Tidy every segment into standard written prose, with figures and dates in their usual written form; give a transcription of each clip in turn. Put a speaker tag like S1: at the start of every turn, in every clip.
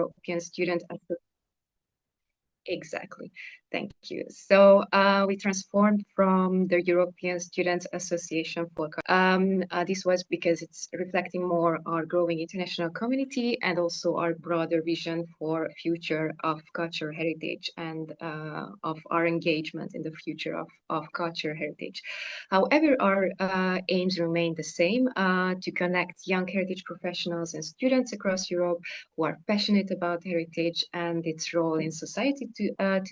S1: European Student Association. Exactly. Thank you. So we transformed from the European Students Association for this was because it's reflecting more our growing international community and also our broader vision for future of cultural heritage and of our engagement in the future of cultural heritage. However, our aims remain the same, to connect young heritage professionals and students across Europe who are passionate about heritage and its role in society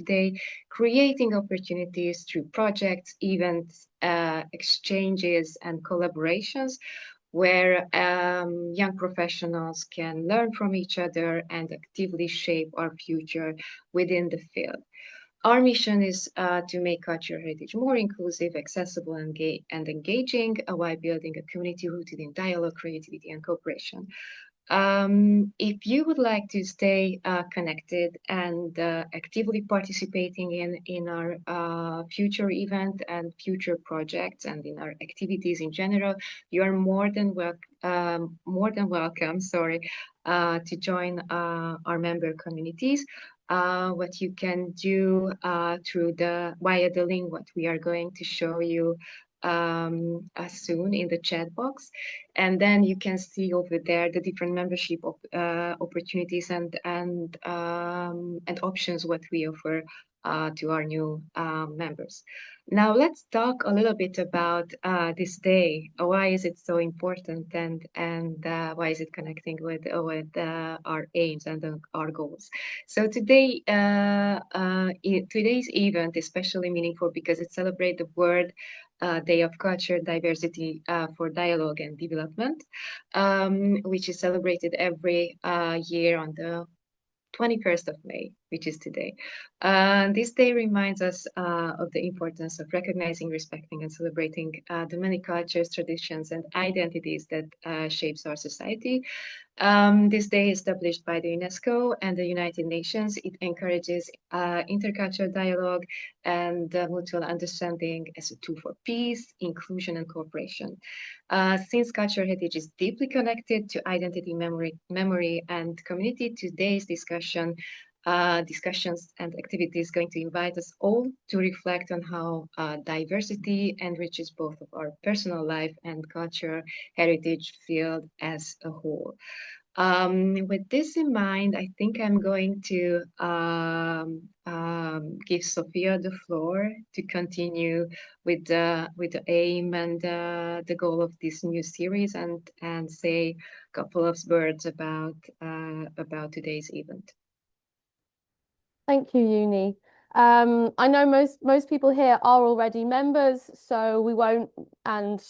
S1: today, creating opportunities through projects, events, exchanges, and collaborations where young professionals can learn from each other and actively shape our future within the field. Our mission is to make cultural heritage more inclusive, accessible, and engaging while building a community rooted in dialogue, creativity, and cooperation. If you would like to stay connected and actively participating in our future event and future projects and in our activities in general, you are more than welcome, to join our member communities. What you can do via the link what we are going to show you soon in the chat box, and then you can see over there the different membership opportunities and options what we offer to our new members. Now let's talk a little bit about this day. Why is it so important, and why is it connecting with our aims and our goals? So today, today's event is especially meaningful because it celebrates the World Day of Culture, Diversity for Dialogue and Development, which is celebrated every year on the 21st of May, which is today. This day reminds us of the importance of recognizing, respecting, and celebrating the many cultures, traditions, and identities that shapes our society. This day is established by the UNESCO and the United Nations. It encourages intercultural dialogue and mutual understanding as a tool for peace, inclusion, and cooperation. Since cultural heritage is deeply connected to identity, memory, and community, today's discussions and activities going to invite us all to reflect on how diversity enriches both of our personal life and cultural heritage field as a whole. With this in mind, I think I'm going to give Sophia the floor to continue with the aim and the goal of this new series and say a couple of words about today's event.
S2: Thank you, Uni. I know most people here are already members, so we won't, and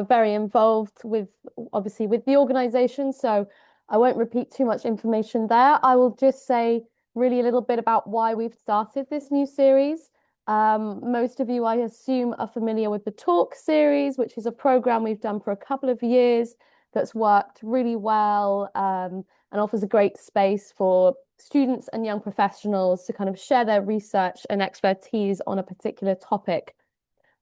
S2: very involved with obviously with the organization. So I won't repeat too much information there. I will just say really a little bit about why we've started this new series. Most of you, I assume, are familiar with the Talk series, which is a program we've done for a couple of years that's worked really well and offers a great space for students and young professionals to kind of share their research and expertise on a particular topic.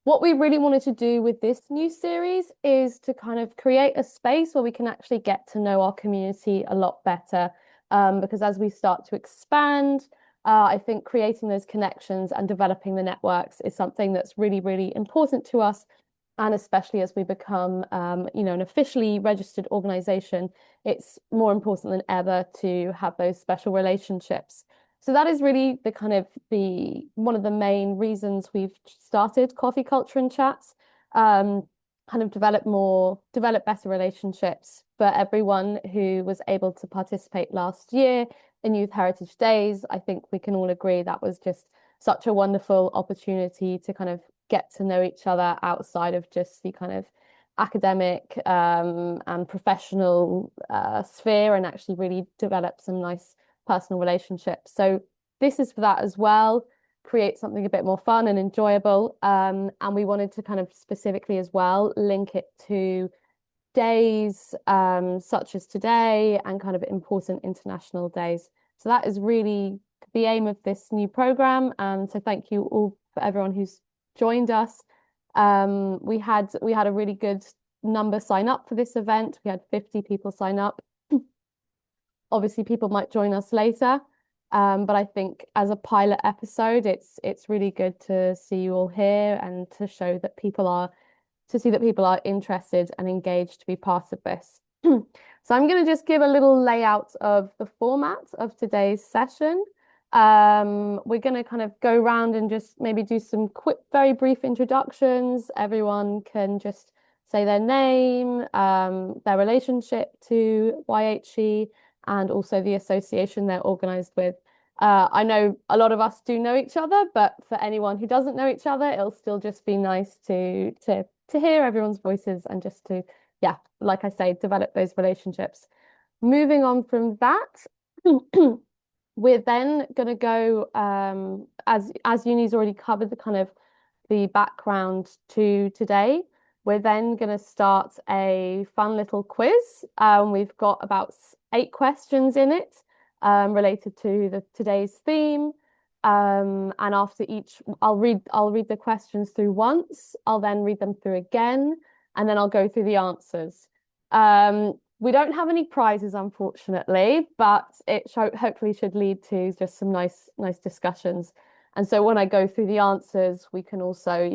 S2: What we really wanted to do with this new series is to kind of create a space where we can actually get to know our community a lot better. Because as we start to expand, I think creating those connections and developing the networks is something that's really, really important to us. And especially as we become, an officially registered organization, it's more important than ever to have those special relationships. So that is really one of the main reasons we've started Coffee Culture and Chats, kind of develop better relationships for everyone who was able to participate last year in Youth Heritage Days. I think we can all agree that was just such a wonderful opportunity to kind of get to know each other outside of just the kind of academic and professional sphere, and actually really develop some nice personal relationships. So this is for that as well, create something a bit more fun and enjoyable. And we wanted to kind of specifically as well link it to days such as today and kind of important international days. So that is really the aim of this new program. And so thank you all for everyone who's joined us. We had a really good number sign up for this event. We had 50 people sign up. Obviously, people might join us later, but I think as a pilot episode, it's really good to see you all here and to show that people are to see that people are interested and engaged to be part of this. So I'm going to just give a little layout of the format of today's session. We're going to kind of go around and just maybe do some quick, very brief introductions. Everyone can just say their name, their relationship to YHE, and also the association they're organized with. I know a lot of us do know each other, but for anyone who doesn't know each other, it'll still just be nice to hear everyone's voices and just to, yeah, like I say, develop those relationships. Moving on from that, we're then going to go, as Uni's already covered the kind of the background to today. We're then going to start a fun little quiz. We've got about 8 questions in it related to today's theme. And after each, I'll read the questions through once. I'll then read them through again, and then I'll go through the answers. We don't have any prizes, unfortunately, but it hopefully should lead to just some nice discussions. And so when I go through the answers, we can also,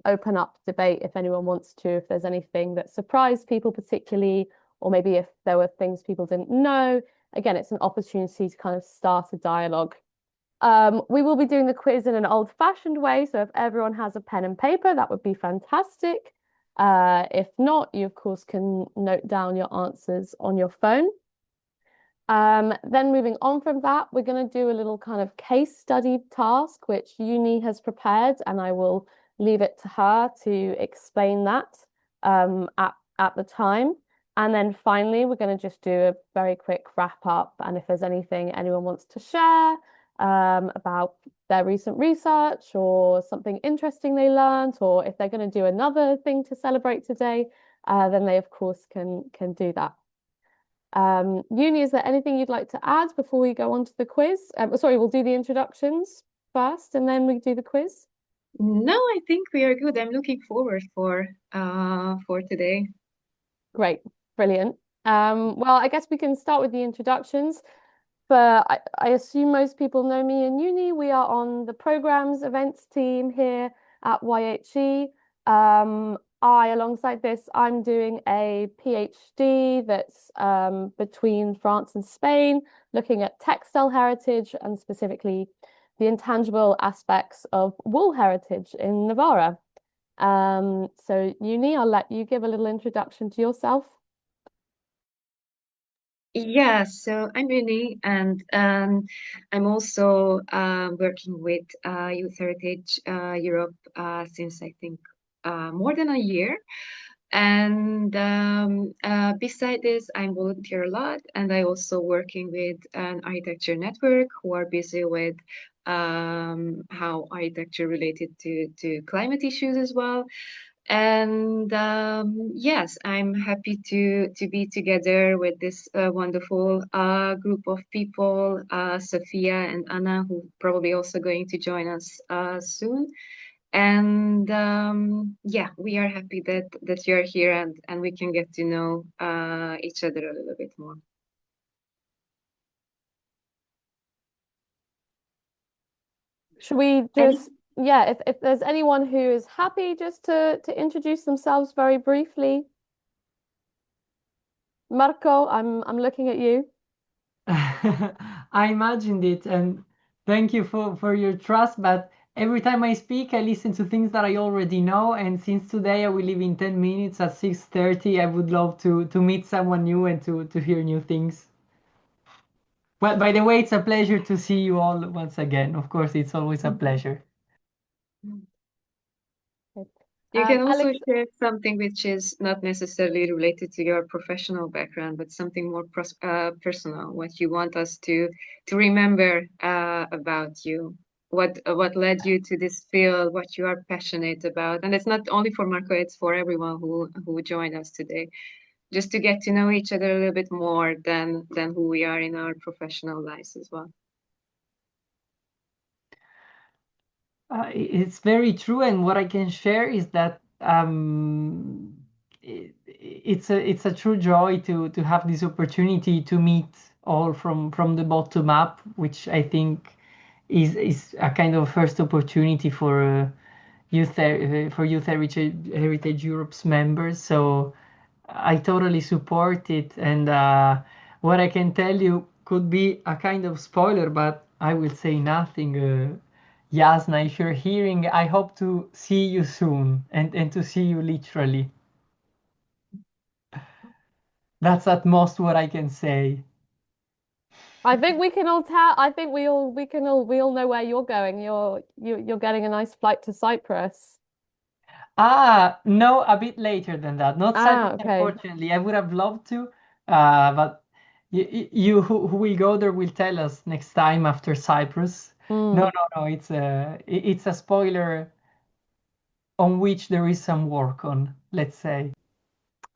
S2: open up debate if anyone wants to, if there's anything that surprised people particularly, or maybe if there were things people didn't know. Again, it's an opportunity to kind of start a dialogue. We will be doing the quiz in an old-fashioned way, so if everyone has a pen and paper, that would be fantastic. If not, you of course can note down your answers on your phone. Then moving on from that, we're going to do a little kind of case study task, which Uni has prepared, and I will leave it to her to explain that at the time. And then finally, we're going to just do a very quick wrap up. And if there's anything anyone wants to share about their recent research or something interesting they learned, or if they're going to do another thing to celebrate today, then they of course can do that. Uni, is there anything you'd like to add before we go on to the quiz? Sorry, we'll do the introductions first and then we do the quiz.
S1: No, I think we are good. I'm looking forward for today.
S2: Great, brilliant. Well, I guess we can start with the introductions. But I assume most people know me and Uni. We are on the programs events team here at YHE. Alongside this, I'm doing a PhD that's between France and Spain, looking at textile heritage and specifically the intangible aspects of wool heritage in Navarra. So Uni, I'll let you give a little introduction to yourself.
S1: Yeah, so I'm Uni, and I'm also working with Youth.Heritage.Europe since I think more than a year. And beside this, I volunteer a lot, and I also working with an architecture network who are busy with how architecture related to climate issues as well. And yes, I'm happy to be together with this wonderful group of people, Sophia and Anna, who probably also going to join us soon. And yeah, we are happy that you're here and we can get to know each other a little bit more.
S2: Should we just, yeah, if there's anyone who is happy just to introduce themselves very briefly. Marco, I'm looking at you.
S3: I imagined it, and thank you for your trust. But every time I speak, I listen to things that I already know. And since today I will leave in 10 minutes at 6:30, I would love to meet someone new and to hear new things. Well, by the way, it's a pleasure to see you all once again. Of course, it's always a pleasure.
S1: You can also
S2: Alex,
S1: share something which is not necessarily related to your professional background, but something more personal, what you want us to remember about you, what led you to this field, what you are passionate about. And it's not only for Marco, it's for everyone who joined us today, just to get to know each other a little bit more than who we are in our professional lives as well.
S3: It's very true, and what I can share is that it's a true joy to have this opportunity to meet all from the bottom up, which I think is a kind of first opportunity for Youth Heritage Europe's members. So I totally support it, and what I can tell you could be a kind of spoiler, but I will say nothing. Yasna, if you're hearing, I hope to see you soon and to see you literally. That's at most what I can say.
S2: I think we can all tell. I think we all know where you're going. You're getting a nice flight to Cyprus.
S3: No, a bit later than that. Not Cyprus,
S2: Okay.
S3: unfortunately. I would have loved to, but you who will go there will tell us next time after Cyprus. No,
S2: Mm.
S3: no, no. It's a spoiler on which there is some work on, let's say.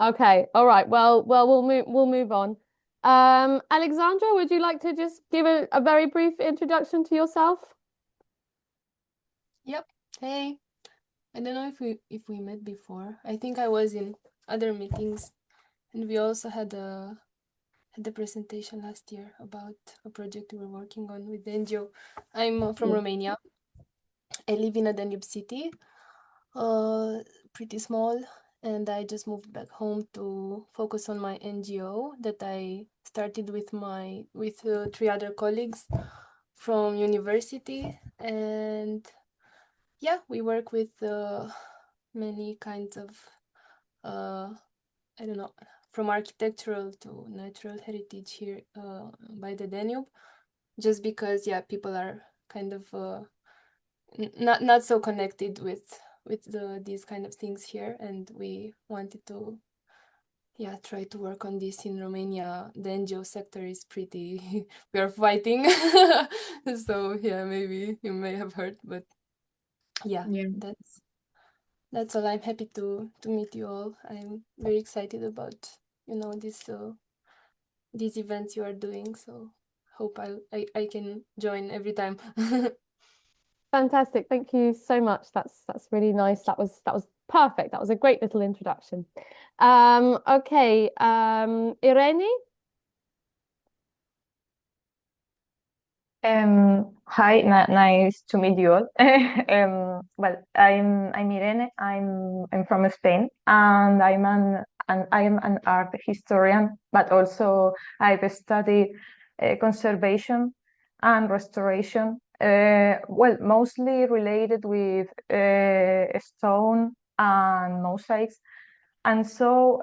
S2: Okay. All right. Well, we'll move on. Alexandra, would you like to just give a very brief introduction to yourself?
S4: Yep. Hey, I don't know if we met before. I think I was in other meetings, and we also had a presentation last year about a project we were working on with the NGO. I'm from Romania. I live in a Danube city, pretty small, and I just moved back home to focus on my NGO that I started with three other colleagues from university, and yeah, we work with many kinds of I don't know, from architectural to natural heritage here by the Danube, just because people are kind of not so connected with these kind of things here, and we wanted to try to work on this in Romania. The NGO sector is pretty we are fighting. So maybe you may have heard, but
S1: Yeah.
S4: that's all. I'm happy to meet you all. I'm very excited about these events you are doing. So hope I can join every time.
S2: Fantastic. Thank you so much. That's really nice. That was perfect. That was a great little introduction. Okay. Irene?
S5: Hi, nice to meet you all. Well, I'm Irene. I'm from Spain, and I'm an art historian, but also I've studied conservation and restoration. Well, mostly related with stone and mosaics, and so.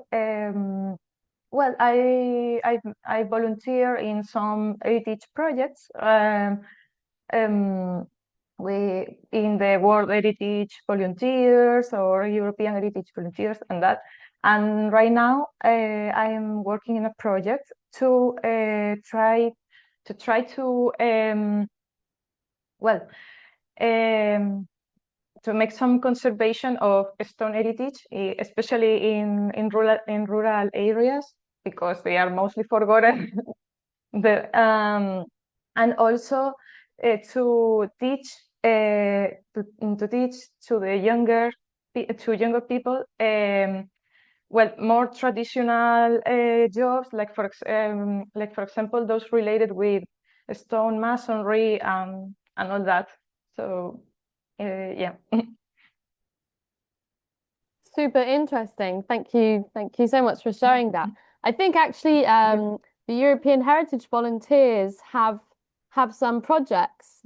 S5: Well, I volunteer in some heritage projects. Um, we in the World Heritage Volunteers or European Heritage Volunteers and that. And right now, I am working in a project to try to well to make some conservation of stone heritage, especially in rural areas, because they are mostly forgotten. And also to teach to teach to the younger people, well, more traditional jobs, like for example those related with stone masonry and all that. So yeah.
S2: Super interesting. Thank you. Thank you so much for sharing that. I think actually the European Heritage Volunteers have some projects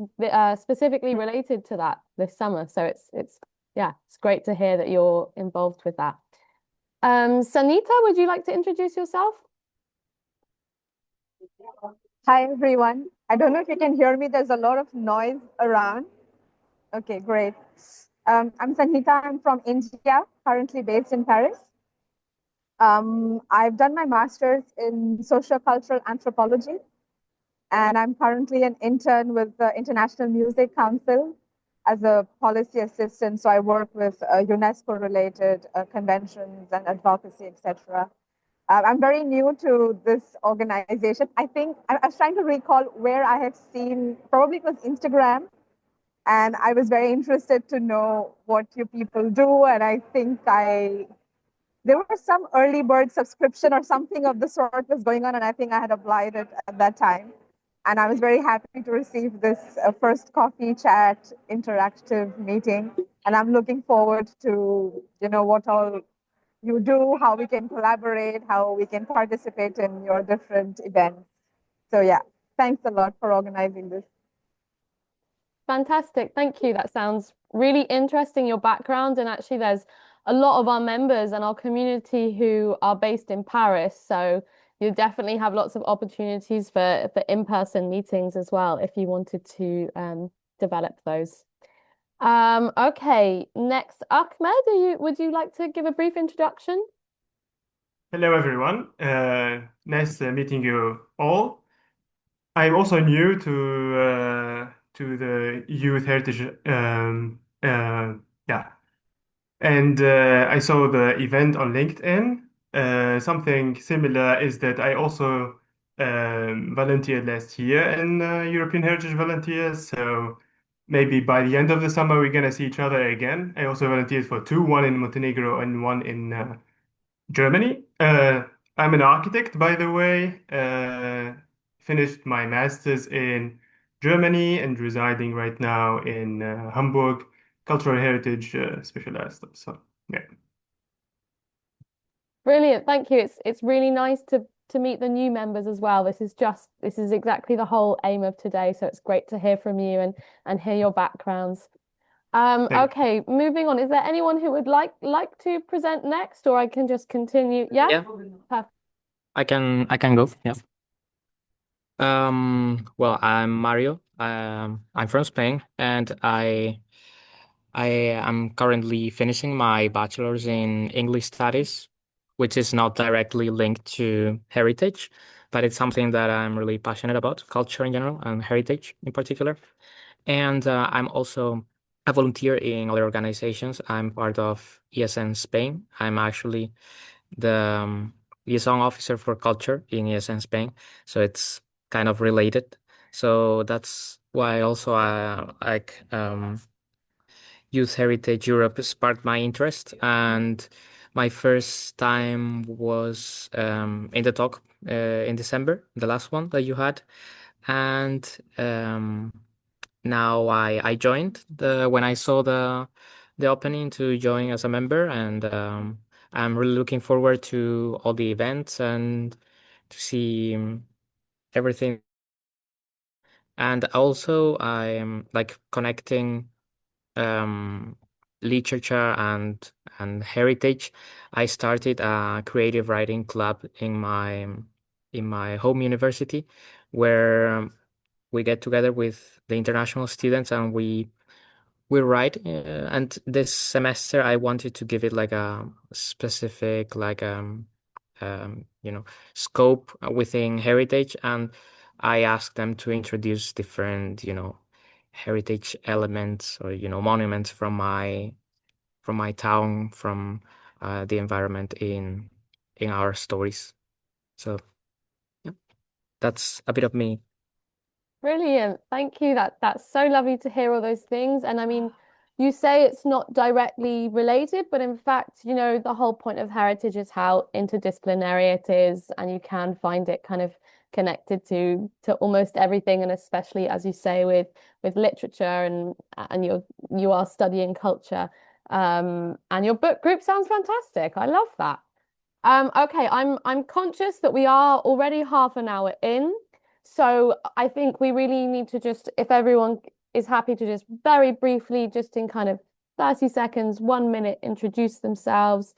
S2: specifically related to that this summer. So it's great to hear that you're involved with that. Sanita, would you like to introduce yourself?
S6: Hi, everyone. I don't know if you can hear me. There's a lot of noise around. Okay, great. I'm Sanhita. I'm from India, currently based in Paris. I've done my master's in sociocultural anthropology, and I'm currently an intern with the International Music Council as a policy assistant. So I work with UNESCO-related conventions and advocacy, etc. I'm very new to this organization. I think I was trying to recall where I have seen, probably it was Instagram, and I was very interested to know what you people do. And I think I there was some early bird subscription or something of the sort was going on, and I think I had applied it at that time. And I was very happy to receive this first coffee chat interactive meeting. And I'm looking forward to, what all you do, how we can collaborate, how we can participate in your different events. So yeah, thanks a lot for organizing this.
S2: Fantastic. Thank you. That sounds really interesting, your background. And actually, there's a lot of our members and our community who are based in Paris. So you definitely have lots of opportunities for in-person meetings as well if you wanted to develop those. Okay, next, Ahmed, would you like to give a brief introduction?
S7: Hello, everyone. Nice meeting you all. I'm also new to the Youth Heritage. Yeah, and I saw the event on LinkedIn. Something similar is that I also volunteered last year in European Heritage Volunteers. So maybe by the end of the summer, we're gonna see each other again. I also volunteered for two, one in Montenegro and one in Germany. I'm an architect, by the way. Finished my master's in Germany and residing right now in Hamburg, cultural heritage specialized. So yeah.
S2: Brilliant, thank you. It's really nice to meet the new members as well. This is exactly the whole aim of today. So it's great to hear from you and hear your backgrounds. Okay, moving on. Is there anyone who would like to present next, or I can just continue? Yeah?
S8: Yeah.
S2: Perfect.
S8: I can go. Yeah. Well, I'm Mario. I'm from Spain, and I am currently finishing my bachelor's in English studies, which is not directly linked to heritage, but it's something that I'm really passionate about, culture in general and heritage in particular. And I'm also a volunteer in other organizations. I'm part of ESN Spain. I'm actually the liaison officer for culture in ESN Spain, so it's kind of related. So that's why also Youth.Heritage.Europe sparked my interest, and my first time was in the talk in December, the last one that you had, and now I joined when I saw the opening to join as a member, and I'm really looking forward to all the events and to see everything. And also I'm like connecting literature and heritage. I started a creative writing club in my home university, where we get together with the international students and we write. And this semester I wanted to give it like a specific scope within heritage, and I asked them to introduce different heritage elements or monuments from my town, from the environment in our stories. So yeah, that's a bit of me.
S2: Brilliant. Thank you. That's so lovely to hear all those things. And I mean, you say it's not directly related, but in fact, the whole point of heritage is how interdisciplinary it is, and you can find it kind of connected to almost everything, and especially as you say with literature and you are studying culture. And your book group sounds fantastic. I love that. Okay, I'm conscious that we are already half an hour in. So I think we really need to just, if everyone is happy to just very briefly, just in kind of 30 seconds, 1 minute, introduce themselves,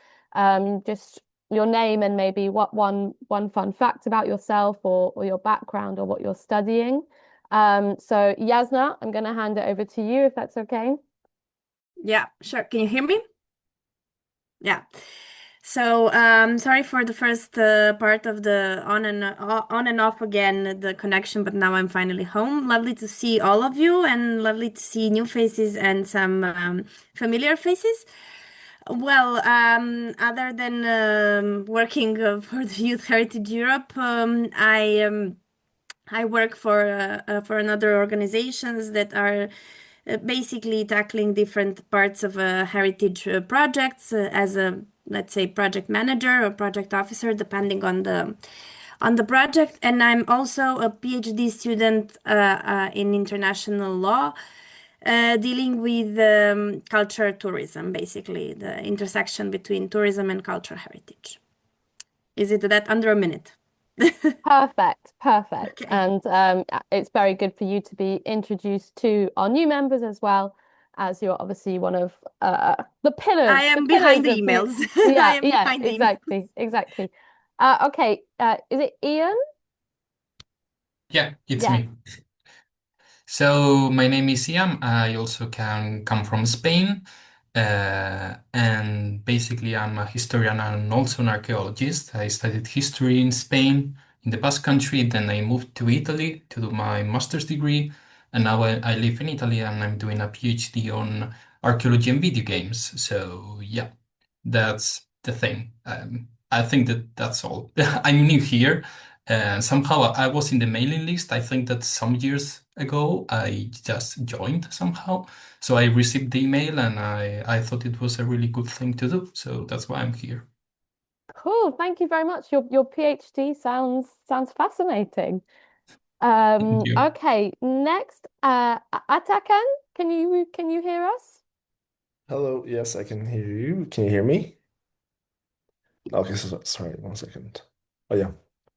S2: just your name and maybe what one fun fact about yourself or your background or what you're studying. So Yasna, I'm going to hand it over to you if that's okay.
S9: Yeah, sure. Can you hear me? Yeah. So, sorry for the first part of the on and off again, the connection, but now I'm finally home. Lovely to see all of you and lovely to see new faces and some familiar faces. Well, other than working for the Youth Heritage Europe, I work for another organizations that are basically tackling different parts of heritage projects as a let's say, project manager or project officer, depending on the project. And I'm also a PhD student in international law, dealing with culture tourism, basically the intersection between tourism and cultural heritage. Is it that under a minute?
S2: Perfect.
S9: Okay.
S2: And it's very good for you to be introduced to our new members as well, as you're obviously one of the pillars.
S9: I am behind the
S2: of
S9: emails.
S2: Yeah,
S9: I am behind the emails.
S2: exactly. Okay, is it Ian?
S10: Yeah, it's
S2: Yeah.
S10: me. So my name is Ian. I also can come from Spain. And basically I'm a historian and also an archaeologist. I studied history in Spain, in the Basque Country. Then I moved to Italy to do my master's degree. And now I live in Italy and I'm doing a PhD on archaeology and video games. So yeah, that's the thing. I think that's all. I'm new here. Somehow I was in the mailing list. I think that some years ago I just joined somehow. So I received the email and I thought it was a really good thing to do. So that's why I'm here.
S2: Cool. Thank you very much. Your PhD sounds fascinating.
S10: Thank you.
S2: Okay, next, Atakan, can you hear us?
S11: Hello, yes, I can hear you. Can you hear me? Okay, so sorry, 1 second. Oh yeah,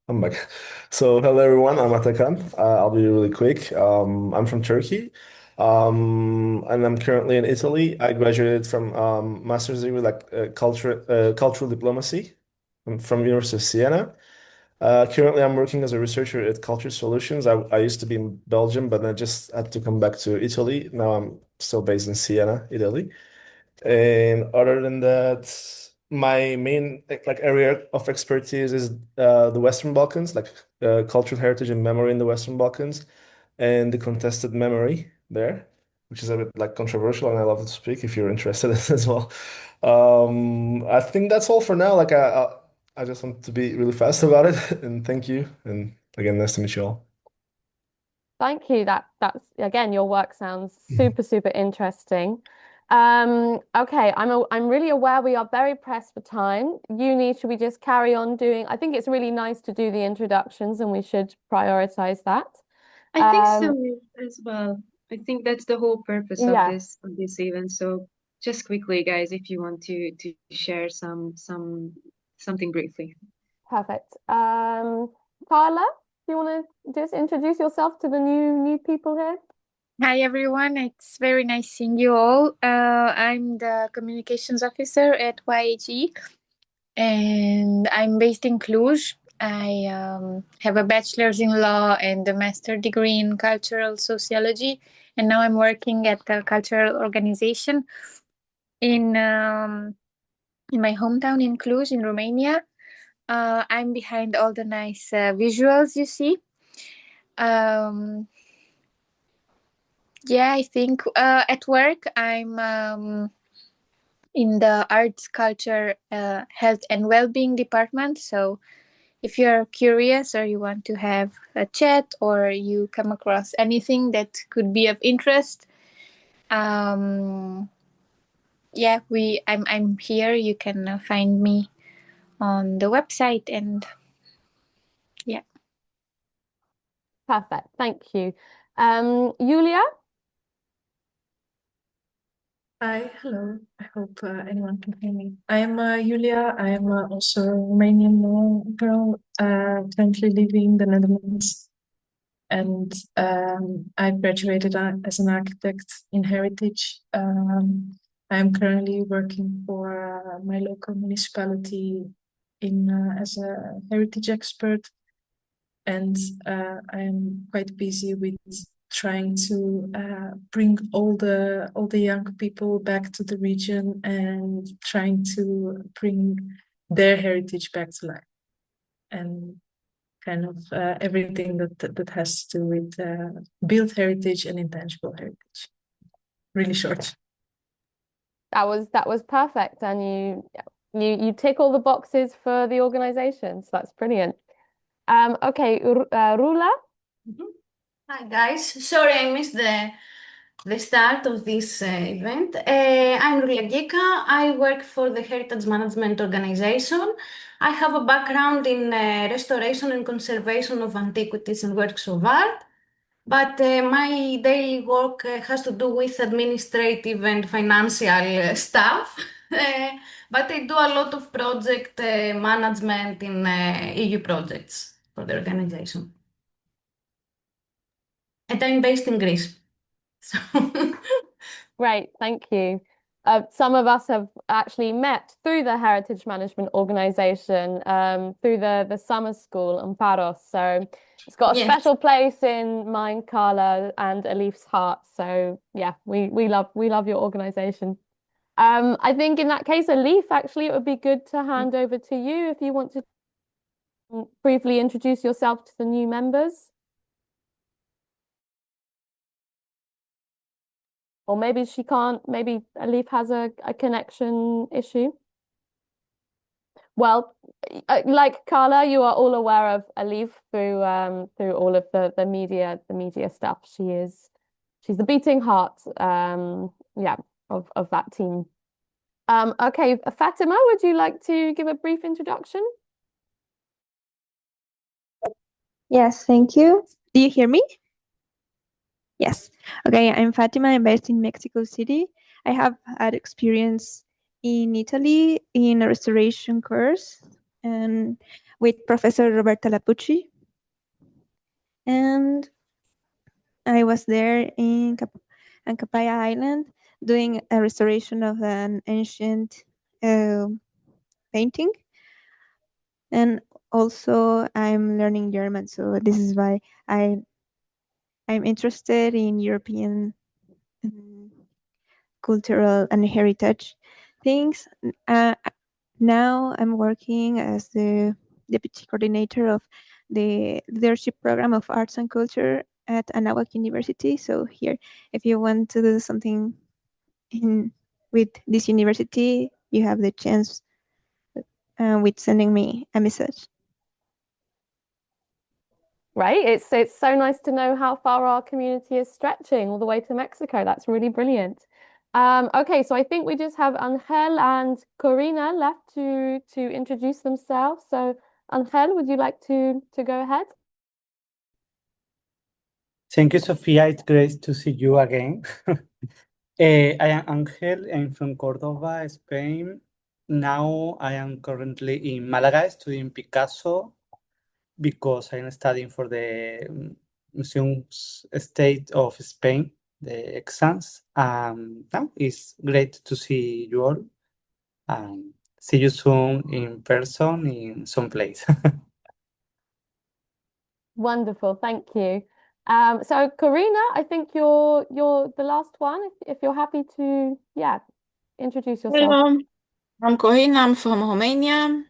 S11: I'm back. So hello everyone, I'm Atakan. I'll be really quick. I'm from Turkey, and I'm currently in Italy. I graduated from master's degree like cultural diplomacy from University of Siena. Currently, I'm working as a researcher at Culture Solutions. I used to be in Belgium, but I just had to come back to Italy. Now I'm still based in Siena, Italy. And other than that, my main like area of expertise is the Western Balkans, like cultural heritage and memory in the Western Balkans, and the contested memory there, which is a bit like controversial, and I love to speak if you're interested as well. I think that's all for now. Like I just want to be really fast about it, and thank you. And again, nice to meet you all.
S2: Thank you. That's again, your work sounds super interesting. Okay, I'm really aware we are very pressed for time. Uni, should we just carry on doing? I think it's really nice to do the introductions, and we should prioritize that.
S1: I think so as well. I think that's the whole purpose of
S2: Yeah.
S1: this event. So just quickly, guys, if you want to share something briefly.
S2: Perfect. Carla, do you want to just introduce yourself to the new people here?
S12: Hi everyone, it's very nice seeing you all. I'm the communications officer at YHE and I'm based in Cluj. I have a bachelor's in law and a master degree in cultural sociology, and now I'm working at a cultural organization in my hometown in Cluj in Romania. I'm behind all the nice visuals you see. Yeah, I think at work I'm in the arts, culture, health and well-being department. So if you're curious or you want to have a chat or you come across anything that could be of interest, yeah, I'm here. You can find me on the website and yeah.
S2: Perfect. Thank you. Julia?
S13: Hi, hello. I hope anyone can hear me. I am Julia. I am also a Romanian girl, currently living in the Netherlands. And I graduated as an architect in heritage. I am currently working for my local municipality as a heritage expert. And I am quite busy with trying to bring all the young people back to the region and trying to bring their heritage back to life, and kind of everything that has to do with built heritage and intangible heritage. Really short.
S2: That was perfect, and you tick all the boxes for the organization, so that's brilliant. Okay, Rula.
S14: Hi guys, sorry I missed the
S9: the start of this event. I'm Rulia Geka. I work for the Heritage Management Organization. I have a background in restoration and conservation of antiquities and works of art, but my daily work has to do with administrative and financial stuff. But I do a lot of project management in EU projects for the organization. And I'm based in Greece. So
S2: Great, thank you. Some of us have actually met through the Heritage Management Organization, through the summer school in Paros. So it's got a
S9: Yes.
S2: special place in mine, Carla, and Elif's heart. So yeah, we love your organization. I think in that case, Elif, actually, it would be good to hand over to you if you want to briefly introduce yourself to the new members. Or maybe she can't, maybe Elif has a connection issue. Well, like Carla, you are all aware of Elif through all of the media stuff. She's the beating heart, yeah, of that team. Okay, Fatima, would you like to give a brief introduction?
S14: Yes, thank you. Do you hear me? Yes. Okay, I'm Fatima. I'm based in Mexico City. I have had experience in Italy in a restoration course and with Professor Roberta Lapucci. And I was there in Ancapaya Island doing a restoration of an ancient painting. And also I'm learning German, so this is why I'm interested in European cultural and heritage things. Now I'm working as the deputy coordinator of the leadership program of arts and culture at Anáhuac University. So here, if you want to do something with this university, you have the chance with sending me a message.
S2: Right, it's so nice to know how far our community is stretching all the way to Mexico. That's really brilliant. Okay, so I think we just have Angel and Corina left to introduce themselves. So Angel, would you like to go ahead?
S15: Thank you, Sofia. It's great to see you again. I am Angel. I'm from Córdoba, Spain. Now I am currently in Malaga studying Picasso because I'm studying for the Museum State of Spain, the exams. Now it's great to see you all. See you soon in person in some place.
S2: Wonderful, thank you. So Corina, I think you're the last one. If you're happy to, yeah, introduce yourself.
S16: Hello, I'm Corina. I'm from Romania.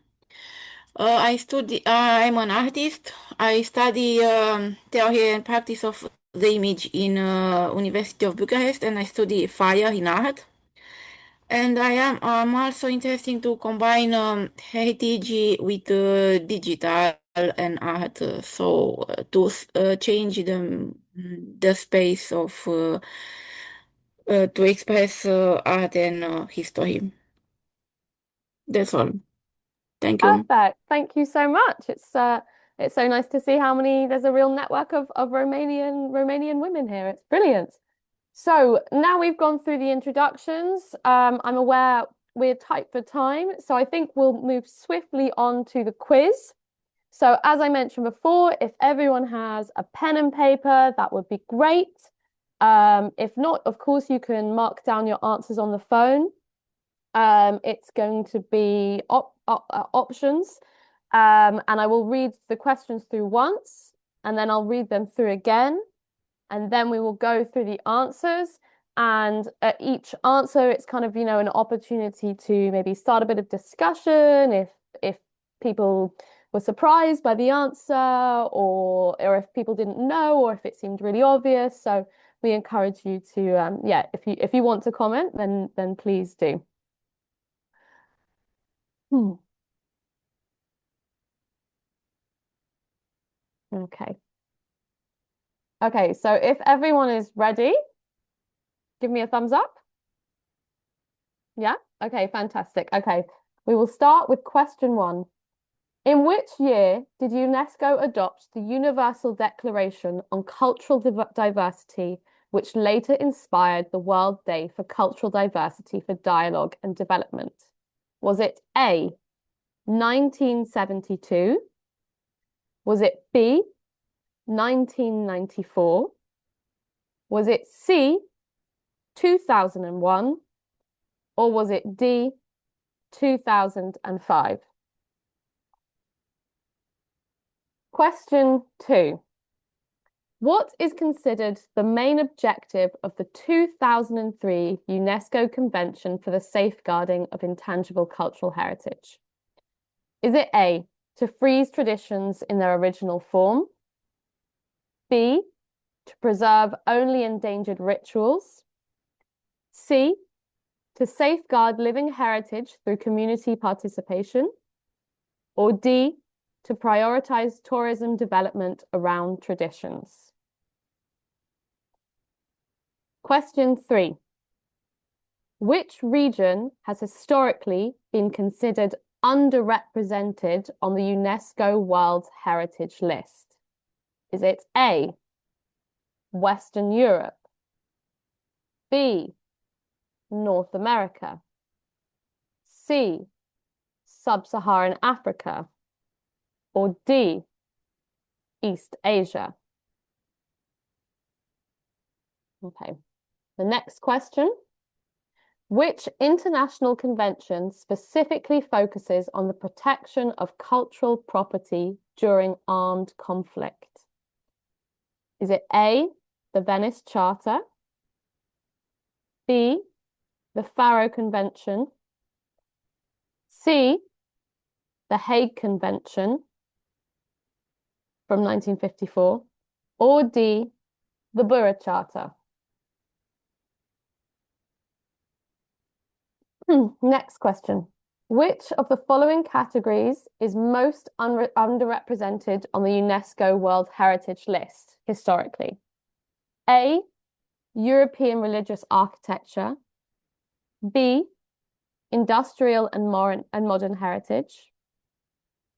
S16: I'm an artist. I study theory and practice of the image in University of Bucharest, and I study fire in art. And I'm also interested to combine heritage with digital and art, to change the space of to express art and history. That's all. Thank you.
S2: Perfect. Thank you so much. It's so nice to see how many there's a real network of Romanian women here. It's brilliant. So now we've gone through the introductions. I'm aware we're tight for time, so I think we'll move swiftly on to the quiz. So as I mentioned before, if everyone has a pen and paper, that would be great. If not, of course, you can mark down your answers on the phone. It's going to be options, and I will read the questions through once, and then I'll read them through again, and then we will go through the answers. And at each answer, it's kind of, an opportunity to maybe start a bit of discussion if people were surprised by the answer, or if people didn't know, or if it seemed really obvious. So we encourage you to, yeah, if you want to comment, then please do. Okay. Okay, so if everyone is ready, give me a thumbs up. Yeah? Okay, fantastic. Okay, we will start with question 1. In which year did UNESCO adopt the Universal Declaration on Cultural Diversity, which later inspired the World Day for Cultural Diversity for Dialogue and Development? Was it A, 1972? Was it B, 1994? Was it C, 2001? Or was it D, 2005? Question 2. What is considered the main objective of the 2003 UNESCO Convention for the Safeguarding of Intangible Cultural Heritage? Is it A, to freeze traditions in their original form? B, to preserve only endangered rituals? C, to safeguard living heritage through community participation? Or D, to prioritize tourism development around traditions? Question 3. Which region has historically been considered underrepresented on the UNESCO World Heritage List? Is it A, Western Europe, B, North America, C, Sub-Saharan Africa, or D, East Asia? Okay, the next question. Which international convention specifically focuses on the protection of cultural property during armed conflict? Is it A, the Venice Charter, B, the Faro Convention, C, the Hague Convention from 1954, or D, the Bura Charter? Next question. Which of the following categories is most underrepresented on the UNESCO World Heritage List historically? A, European religious architecture, B, industrial and modern heritage,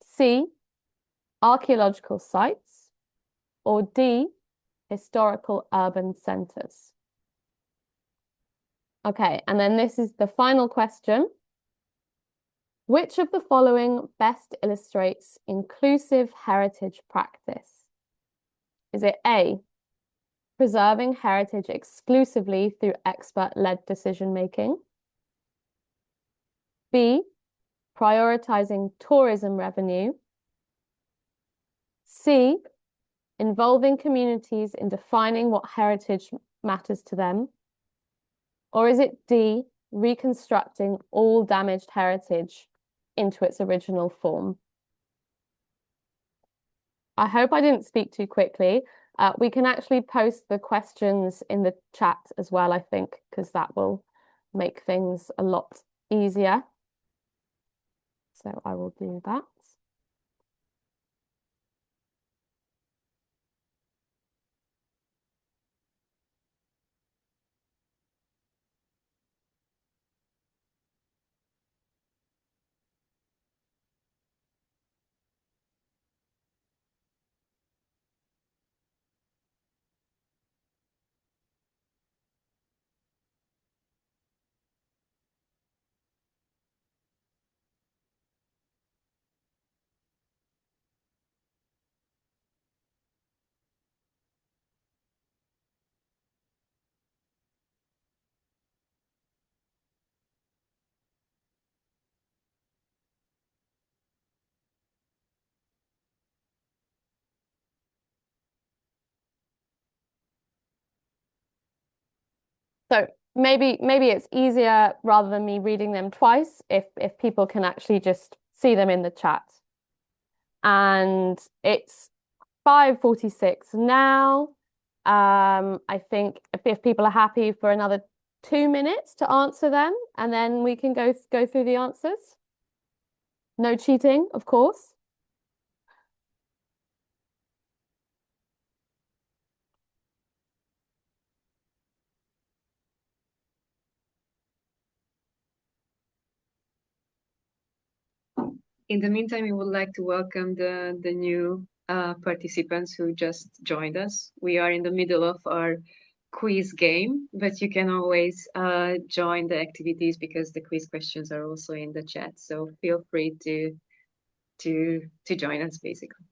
S2: C, archaeological sites, or D, historical urban centers? Okay, and then this is the final question. Which of the following best illustrates inclusive heritage practice? Is it A, preserving heritage exclusively through expert-led decision-making? B, prioritizing tourism revenue? C, involving communities in defining what heritage matters to them? Or is it D, reconstructing all damaged heritage into its original form? I hope I didn't speak too quickly. We can actually post the questions in the chat as well, I think, because that will make things a lot easier. So I will do that. So maybe it's easier rather than me reading them twice if people can actually just see them in the chat. And it's 5:46 now. I think if people are happy for another 2 minutes to answer them, and then we can go through the answers. No cheating, of course.
S1: In the meantime, we would like to welcome the new participants who just joined us. We are in the middle of our quiz game, but you can always join the activities because the quiz questions are also in the chat. So feel free to join us, basically.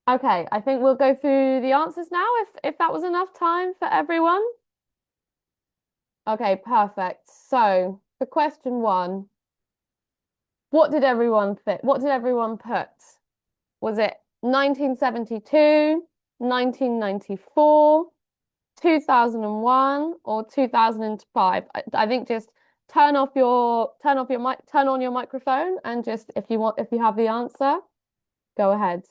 S2: Okay, I think we'll go through the answers now if that was enough time for everyone. Okay, perfect. So for question 1, what did everyone think? What did everyone put? Was it 1972, 1994, 2001, or 2005? I think just turn on your microphone, and just if you have the answer, go ahead.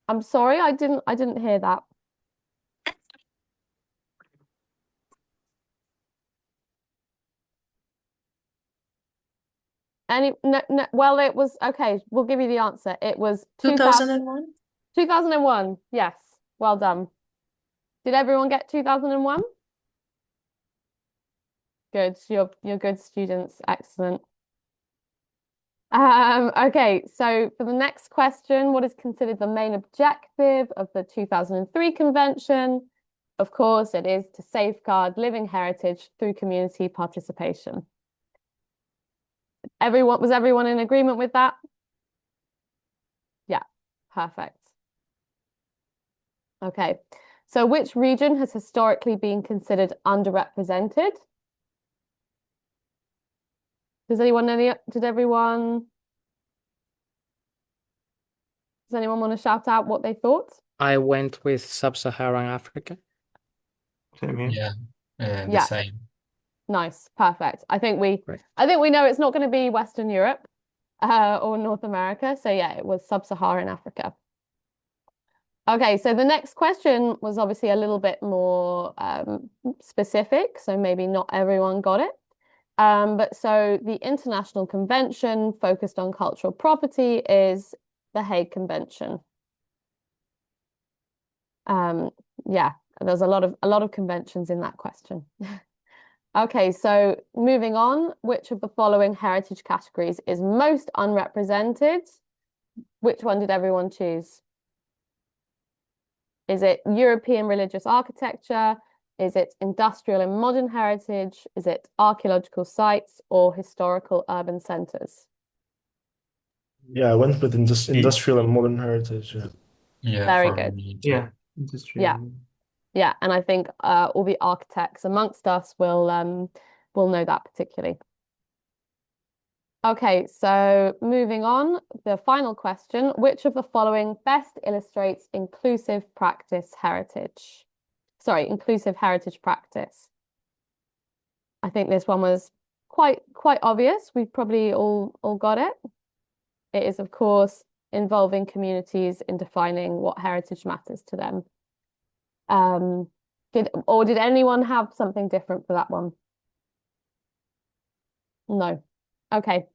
S2: I'm sorry, I didn't hear that. No, well, it was okay. We'll give you the answer. It was
S13: 2001.
S2: 2001. Yes, well done. Did everyone get 2001? Good. You're good students. Excellent. Okay, so for the next question, what is considered the main objective of the 2003 convention? Of course, it is to safeguard living heritage through community participation. Was everyone in agreement with that? Yeah, perfect. Okay, so which region has historically been considered underrepresented? Does anyone want to shout out what they thought?
S8: I went with Sub-Saharan Africa.
S7: Same here.
S10: Yeah, the
S2: Yeah.
S10: same.
S2: Nice, perfect. I think we know it's not going to be Western Europe or North America. So yeah, it was Sub-Saharan Africa. Okay, so the next question was obviously a little bit more specific, so maybe not everyone got it. But so the International Convention focused on cultural property is the Hague Convention. Yeah, there's a lot of conventions in that question. Okay, so moving on, which of the following heritage categories is most unrepresented? Which one did everyone choose? Is it European religious architecture? Is it industrial and modern heritage? Is it archaeological sites or historical urban centers?
S11: Yeah, I went with industrial and modern heritage. Yeah.
S10: Yeah,
S2: Very
S10: for
S2: good.
S10: me,
S7: Yeah, industrial.
S2: Yeah. Yeah, and I think all the architects amongst us will know that particularly. Okay, so moving on, the final question, which of the following best illustrates inclusive heritage practice? I think this one was quite obvious. We've probably all got it. It is, of course, involving communities in defining what heritage matters to them. Did anyone have something different for that one? No. Okay.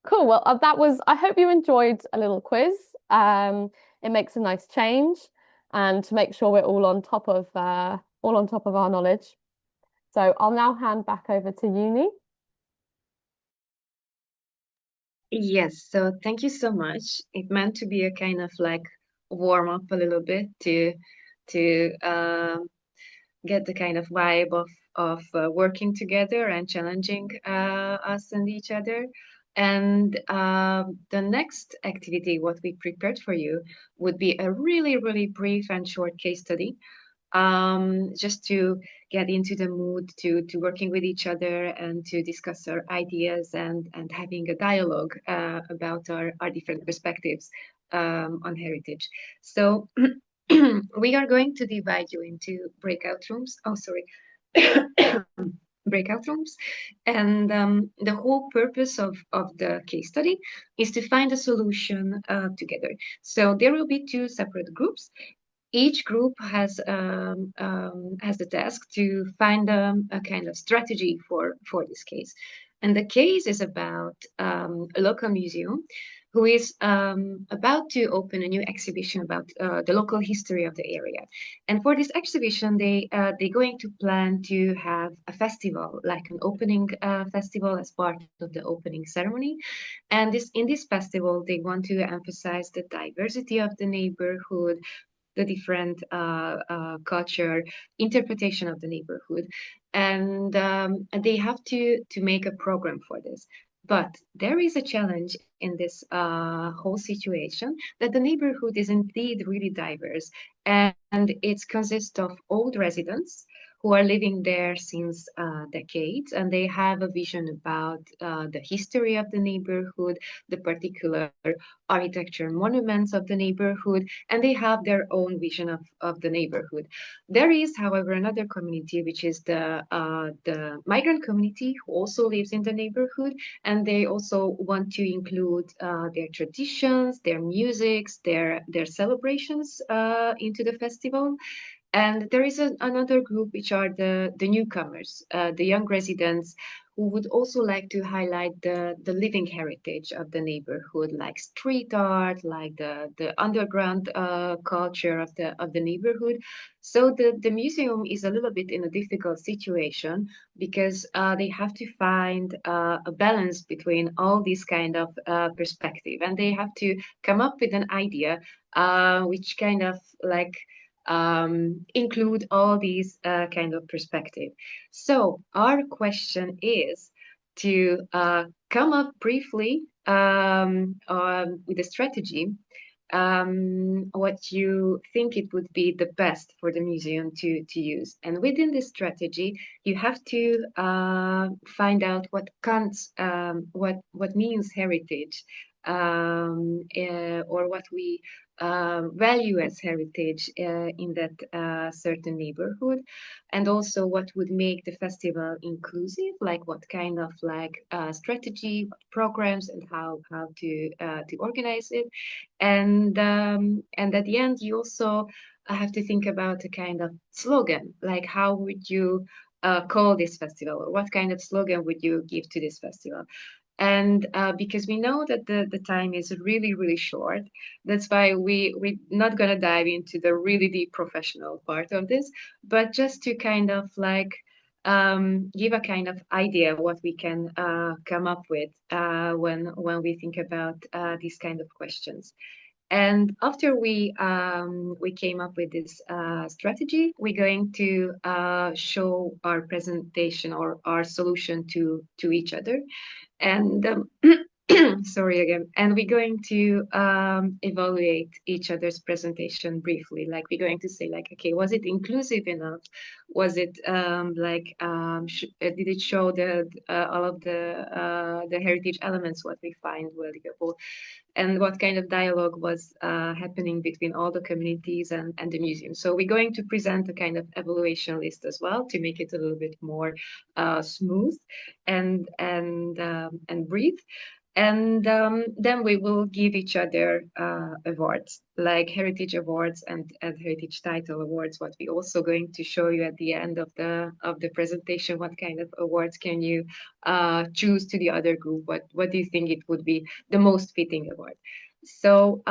S2: Cool. Well, I hope you enjoyed a little quiz. It makes a nice change, and to make sure we're all on top of our knowledge. So I'll now hand back over to Uni.
S1: Yes, so thank you so much. It meant to be a kind of like warm up a little bit to get the kind of vibe of working together and challenging us and each other. And the next activity, what we prepared for you, would be a really, really brief and short case study, just to get into the mood to working with each other and to discuss our ideas and having a dialogue about our different perspectives on heritage. So we are going to divide you into breakout rooms. Oh, sorry. Breakout rooms. And the whole purpose of the case study is to find a solution together. So there will be two separate groups. Each group has the task to find a kind of strategy for this case. And the case is about a local museum who is about to open a new exhibition about the local history of the area. And for this exhibition, they're going to plan to have a festival, like an opening festival as part of the opening ceremony. And in this festival, they want to emphasize the diversity of the neighborhood, the different culture interpretation of the neighborhood, and they have to make a program for this. But there is a challenge in this whole situation, that the neighborhood is indeed really diverse, and it consists of old residents who are living there since decades, and they have a vision about the history of the neighborhood, the particular architecture monuments of the neighborhood, and they have their own vision of the neighborhood. There is, however, another community, which is the migrant community, who also lives in the neighborhood, and they also want to include their traditions, their musics, their celebrations into the festival. And there is another group, which are the newcomers, the young residents, who would also like to highlight the living heritage of the neighborhood, like street art, like the underground culture of the neighborhood. So the museum is a little bit in a difficult situation, because they have to find a balance between all these kind of perspective, and they have to come up with an idea which kind of like include all these kind of perspective. So our question is to come up briefly with a strategy, what you think it would be the best for the museum to use. And within this strategy, you have to find out what counts, what means heritage, or what we value as heritage in that certain neighborhood, and also what would make the festival inclusive, like what kind of like strategy, what programs, and how to organize it. And at the end, you also have to think about a kind of slogan, like how would you call this festival, or what kind of slogan would you give to this festival. And because we know that the time is really, really short, that's why we're not going to dive into the really deep professional part of this, but just to kind of like give a kind of idea what we can come up with when we think about these kind of questions. And after we came up with this strategy, we're going to show our presentation or our solution to each other. And sorry again. And we're going to evaluate each other's presentation briefly. Like we're going to say, like, okay, was it inclusive enough? Was it did it show all of the heritage elements what we find valuable? And what kind of dialogue was happening between all the communities and the museum. So we're going to present a kind of evaluation list as well, to make it a little bit more smooth and breathe. And then we will give each other awards, like heritage awards and heritage title awards. What we also going to show you at the end of the presentation, what kind of awards can you choose to the other group? What do you think it would be the most fitting award? So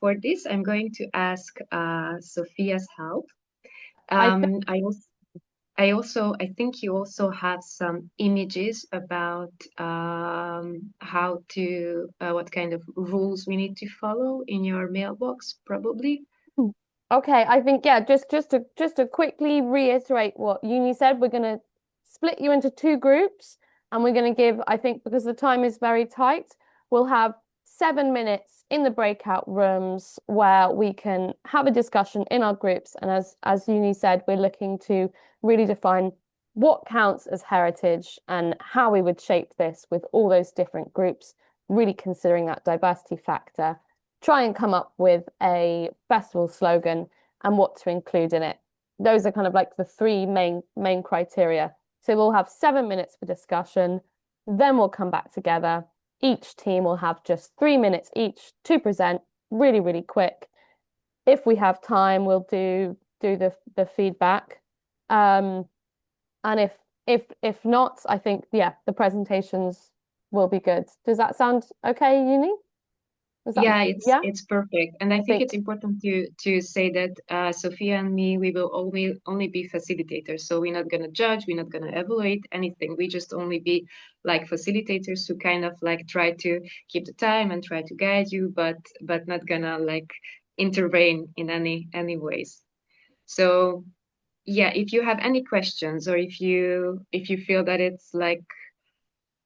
S1: for this, I'm going to ask Sophia's help. I think you also have some images about how to what kind of rules we need to follow in your mailbox, probably.
S2: Okay, I think just to quickly reiterate what Uni said, we're going to split you into two groups, and we're going to give, I think, because the time is very tight, we'll have 7 minutes in the breakout rooms where we can have a discussion in our groups. And as Uni said, we're looking to really define what counts as heritage and how we would shape this with all those different groups, really considering that diversity factor. Try and come up with a festival slogan and what to include in it. Those are kind of like the three main criteria. So we'll have 7 minutes for discussion, then we'll come back together. Each team will have just 3 minutes each to present, really, really quick. If we have time, we'll do the feedback. And if not, I think the presentations will be good. Does that sound okay, Uni?
S1: Yeah, it's perfect. And I think
S2: think-
S1: it's important to say that Sophia and me, we will only be facilitators. So we're not gonna judge, we're not gonna evaluate anything. We just only be like facilitators who kind of like try to keep the time and try to guide you, but not gonna like intervene in any ways. So yeah, if you have any questions or if you feel that it's like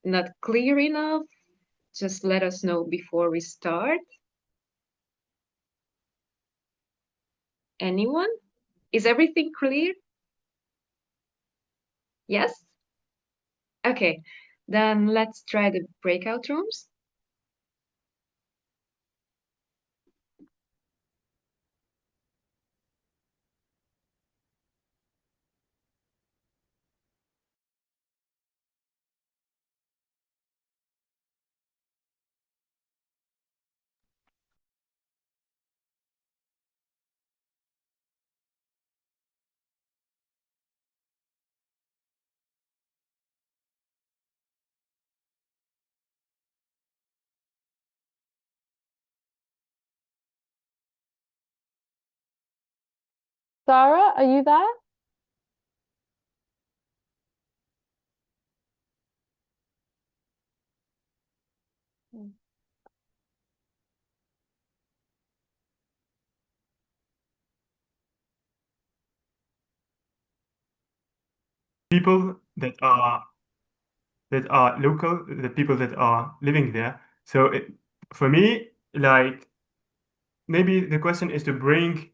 S1: not clear enough, just let us know before we start. Anyone? Is everything clear? Yes? Okay, then let's try the breakout rooms.
S2: Sarah, are you there?
S7: People that are local, the people that are living there. So for me, like maybe the question is to bring,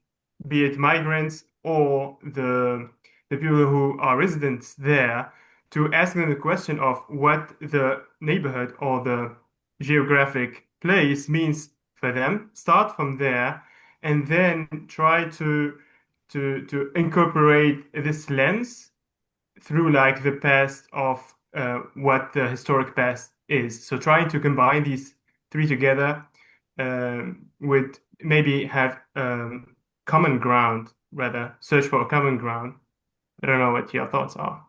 S7: be it migrants or the people who are residents there, to ask them the question of what the neighborhood or the geographic place means for them. Start from there, and then try to incorporate this lens through like the past of what the historic past is. So trying to combine these three together would maybe have common ground, rather search for a common ground. I don't know what your thoughts are.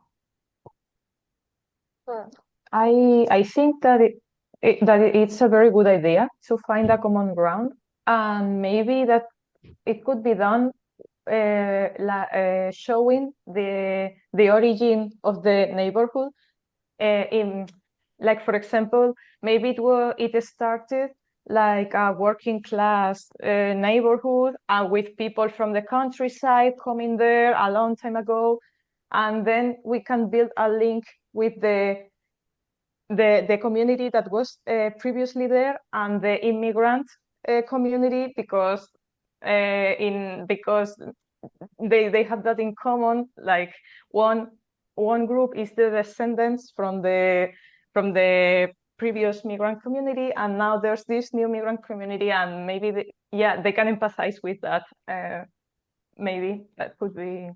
S5: I think that it's a very good idea to find a common ground, and maybe that it could be done showing the origin of the neighborhood. In like, for example, maybe it started like a working class neighborhood with people from the countryside coming there a long time ago, and then we can build a link with the community that was previously there and the immigrant community, because they have that in common. Like one group is the descendants from the previous migrant community, and now there's this new migrant community, and maybe they can empathize with that. Maybe that could be.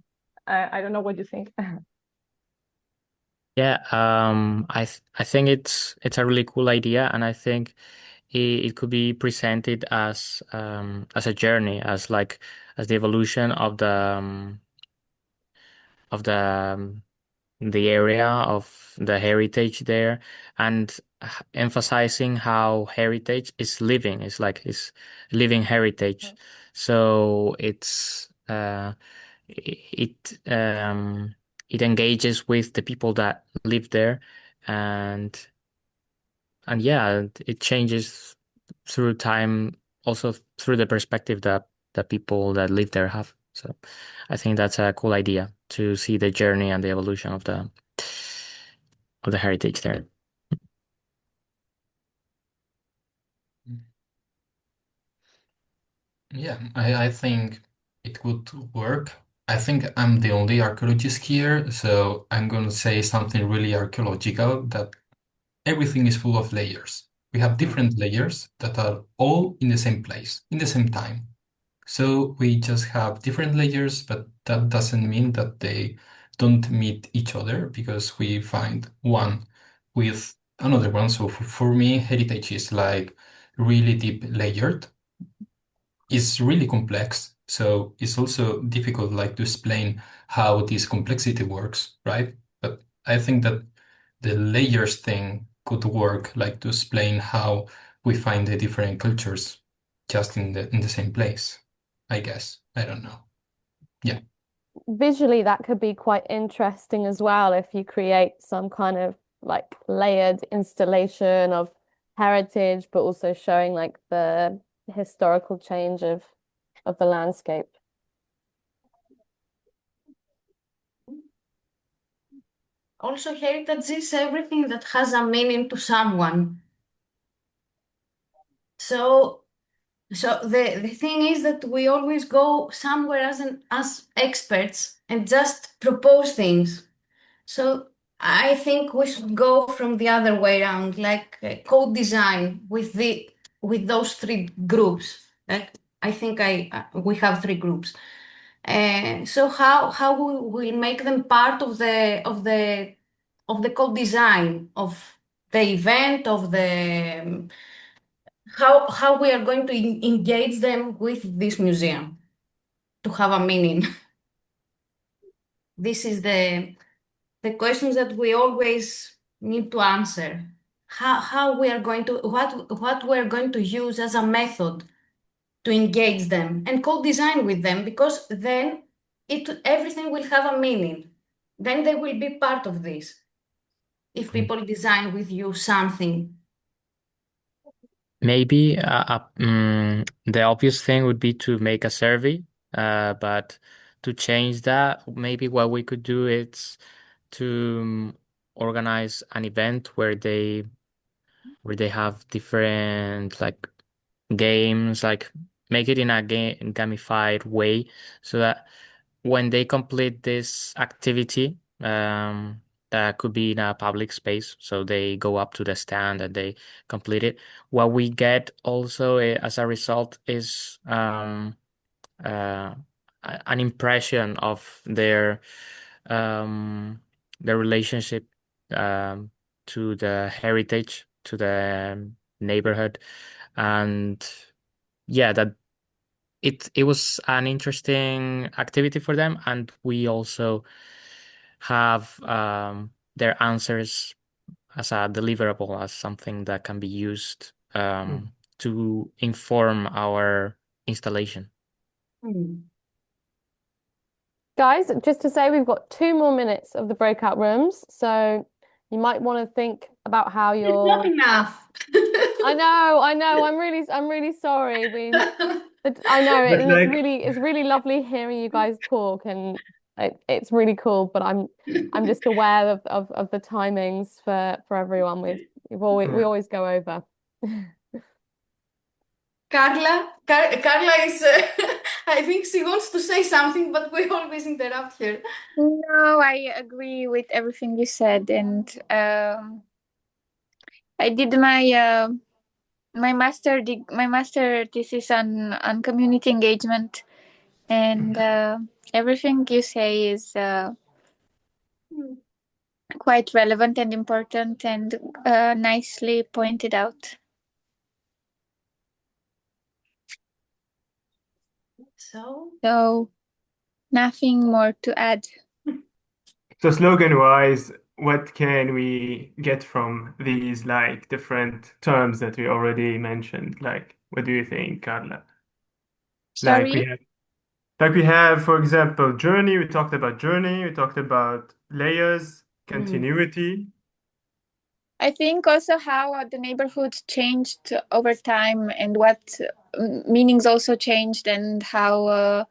S5: I don't know what you think.
S8: Yeah, I think it's a really cool idea, and I think it could be presented as a journey, as the evolution of the area of the heritage there, and emphasizing how heritage is living. It's living heritage. So it it engages with the people that live there, and yeah, it changes through time, also through the perspective that the people that live there have. So I think that's a cool idea to see the journey and the evolution of the heritage there.
S10: Yeah, I think it could work. I think I'm the only archaeologist here, so I'm going to say something really archaeological, that everything is full of layers. We have different layers that are all in the same place, in the same time. So we just have different layers, but that doesn't mean that they don't meet each other because we find one with another one. So for me, heritage is like really deep layered. It's really complex. So it's also difficult like to explain how this complexity works, right? But I think that the layers thing could work like to explain how we find the different cultures just in the same place, I guess. I don't know. Yeah.
S2: Visually, that could be quite interesting as well if you create some kind of like layered installation of heritage, but also showing like the historical change of the landscape.
S9: Also, heritage is everything that has a meaning to someone. So the thing is that we always go somewhere as experts and just propose things. So I think we should go from the other way around, like co-design with those three groups. Like I think we have three groups. So how we will make them part of the co-design of the event of the how we are going to engage them with this museum to have a meaning. This is the questions that we always need to answer. How we are going to what we are going to use as a method to engage them and co-design with them because then everything will have a meaning. Then they will be part of this. If people design with you something.
S8: Maybe the obvious thing would be to make a survey, but to change that, maybe what we could do is to organize an event where they have different like games, like make it in a gamified way, so that when they complete this activity, that could be in a public space, so they go up to the stand and they complete it. What we get also as a result is uh, an impression of their relationship um, to the heritage, to the neighborhood, and yeah, that it was an interesting activity for them, and we also have their answers as a deliverable, as something that can be used to inform our installation.
S2: Guys, just to say, we've got 2 more minutes of the breakout rooms, so you might want to think about how you're.
S9: Not enough.
S2: I know. I'm really sorry. I know
S7: But like,
S2: it's really lovely hearing you guys talk, and it's really cool. But I'm just aware of the timings for everyone. We always go over.
S9: Carla is, I think she wants to say something, but we always interrupt her.
S12: No, I agree with everything you said, and I did my master thesis on community engagement, and everything you say is quite relevant and important and nicely pointed out. So nothing more to add.
S7: so slogan-wise, what can we get from these like different terms that we already mentioned? Like, what do you think, Carla? Like
S12: Sorry?
S7: we have, for example, journey. We talked about journey. We talked about layers, continuity.
S12: I think also how the neighborhood changed over time and what meanings also changed and how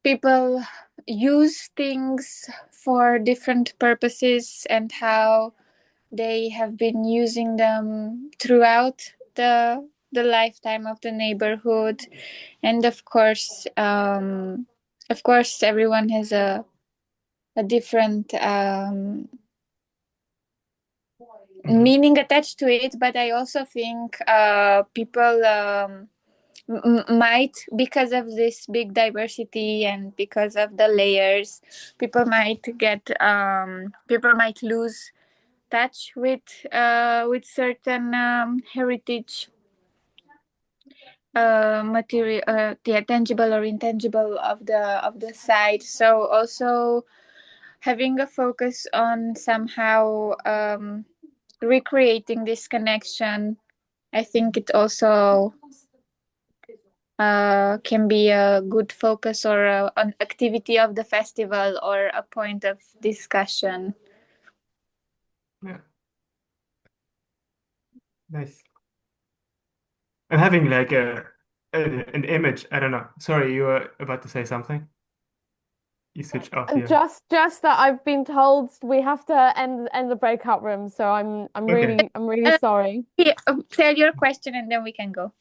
S12: people use things for different purposes and how they have been using them throughout the lifetime of the neighborhood. And of course everyone has a different meaning attached to it, but I also think people might, because of this big diversity and because of the layers, people might lose touch with certain heritage material, tangible or intangible of the site. So also having a focus on somehow recreating this connection, I think it also can be a good focus or an activity of the festival or a point of discussion.
S7: Yeah. Nice. And having like an image, I don't know. Sorry, you were about to say something. You switched off
S2: And
S7: here.
S2: just that I've been told we have to end the breakout room, so I'm
S7: Okay.
S2: really sorry.
S12: Yeah, tell your question and then we can go.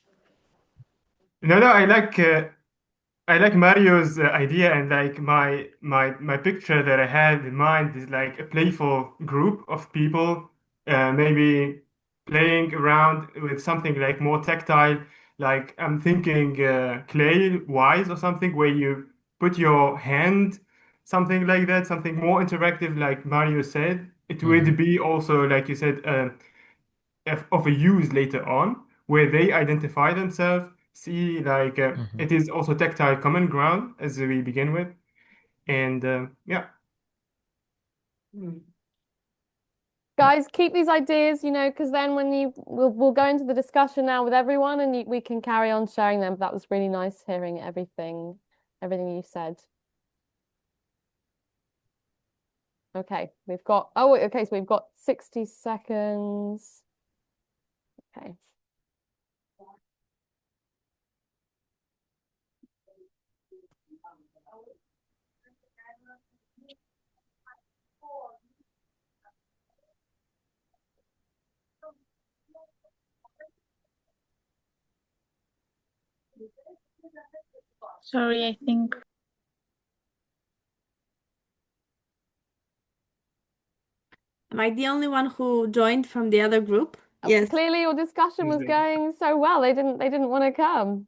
S7: No, I like Mario's idea, and like my picture that I had in mind is like a playful group of people, maybe playing around with something like more tactile. Like I'm thinking clay wise or something where you put your hand, something like that, something more interactive, like Mario said. It would be also, like you said, of a use later on where they identify themselves, see like it is also tactile common ground as we begin with, and yeah.
S2: Guys, keep these ideas, because then when we'll go into the discussion now with everyone, and we can carry on sharing them. That was really nice hearing everything you said. Okay, so we've got 60 seconds. Okay.
S12: Sorry, I think.
S9: Am I the only one who joined from the other group? Yes.
S2: Clearly your discussion was going so well. They didn't want to come.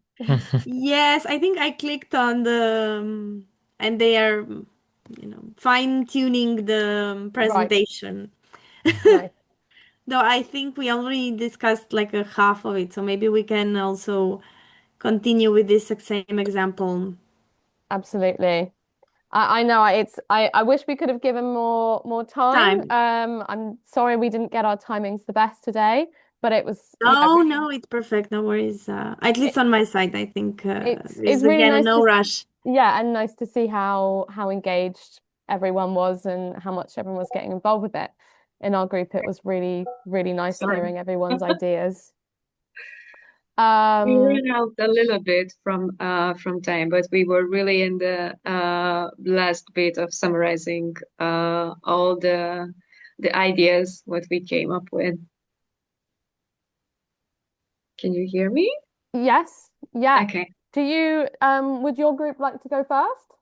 S9: Yes, I think I clicked on the and they are, fine-tuning the presentation.
S2: Right.
S9: Though I think we already discussed like a half of it, so maybe we can also continue with this same example.
S2: Absolutely. I know I wish we could have given more time. I'm sorry we didn't get our timings the best today, but it was
S9: No, it's perfect. No worries. At least on my side, I think
S2: it's
S9: there's
S2: really
S9: again
S2: nice
S9: no rush.
S2: Yeah, and nice to see how engaged everyone was and how much everyone was getting involved with it. In our group, it was really, really nice hearing everyone's ideas.
S1: We ran out a little bit from time, but we were really in the last bit of summarizing all the ideas what we came up with. Can you hear me?
S2: Yes. Yeah.
S1: Okay.
S2: Do you would your group like to go first?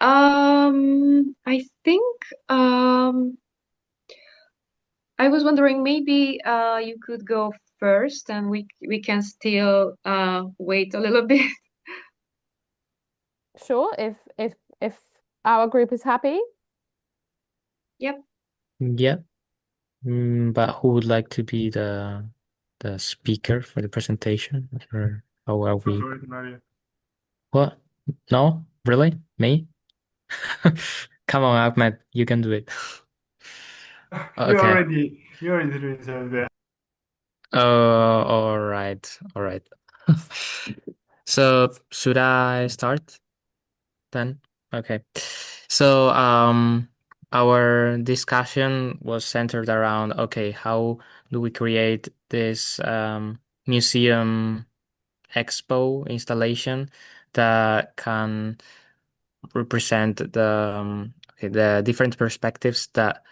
S1: I think I was wondering maybe you could go first and we can still wait a little bit.
S2: Sure, if our group is happy.
S1: Yep.
S8: Yeah. But who would like to be the speaker for the presentation? Or how are we?
S7: Go for it, Mario.
S8: What? No? Really? Me? Come on, Ahmed, you can do it.
S7: You
S8: Okay.
S7: already reserved that.
S8: All right. All right. So should I start then? Okay. So our discussion was centered around, okay, how do we create this museum expo installation that can represent the different perspectives that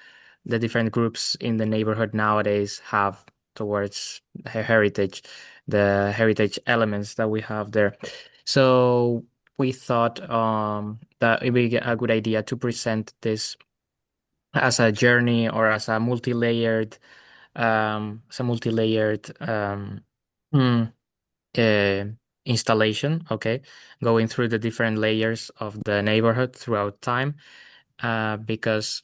S8: the different groups in the neighborhood nowadays have towards heritage, the heritage elements that we have there. So we thought that it would be a good idea to present this as a journey or as a multi-layered, um, installation, okay, going through the different layers of the neighborhood throughout time, because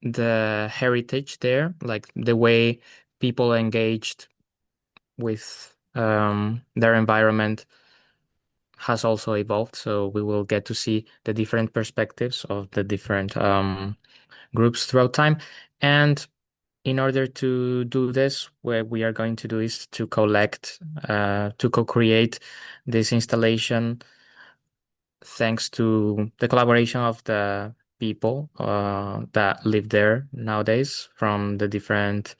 S8: the heritage there, like the way people engaged with their environment, has also evolved. So we will get to see the different perspectives of the different groups throughout time. And in order to do this, what we are going to do is to collect, to co-create this installation thanks to the collaboration of the people that live there nowadays from the different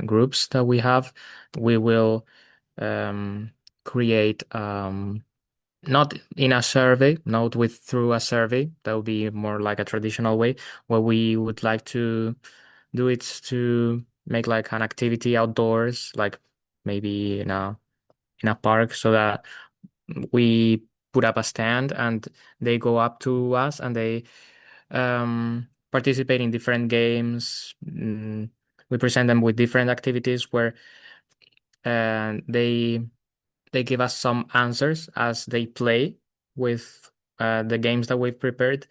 S8: groups that we have. We will create not in a survey, not through a survey. That would be more like a traditional way. What we would like to do is to make like an activity outdoors, like maybe in a park, so that we put up a stand and they go up to us and they participate in different games. We present them with different activities where they give us some answers as they play with the games that we've prepared.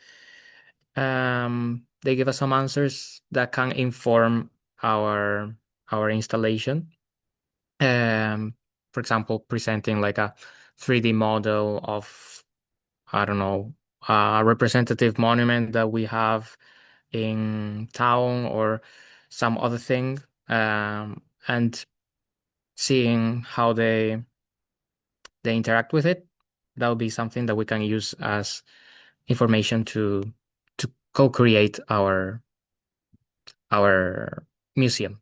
S8: They give us some answers that can inform our installation. For example, presenting like a 3D model of, I don't know, a representative monument that we have in town or some other thing, and seeing how they interact with it. That would be something that we can use as information to co-create our museum.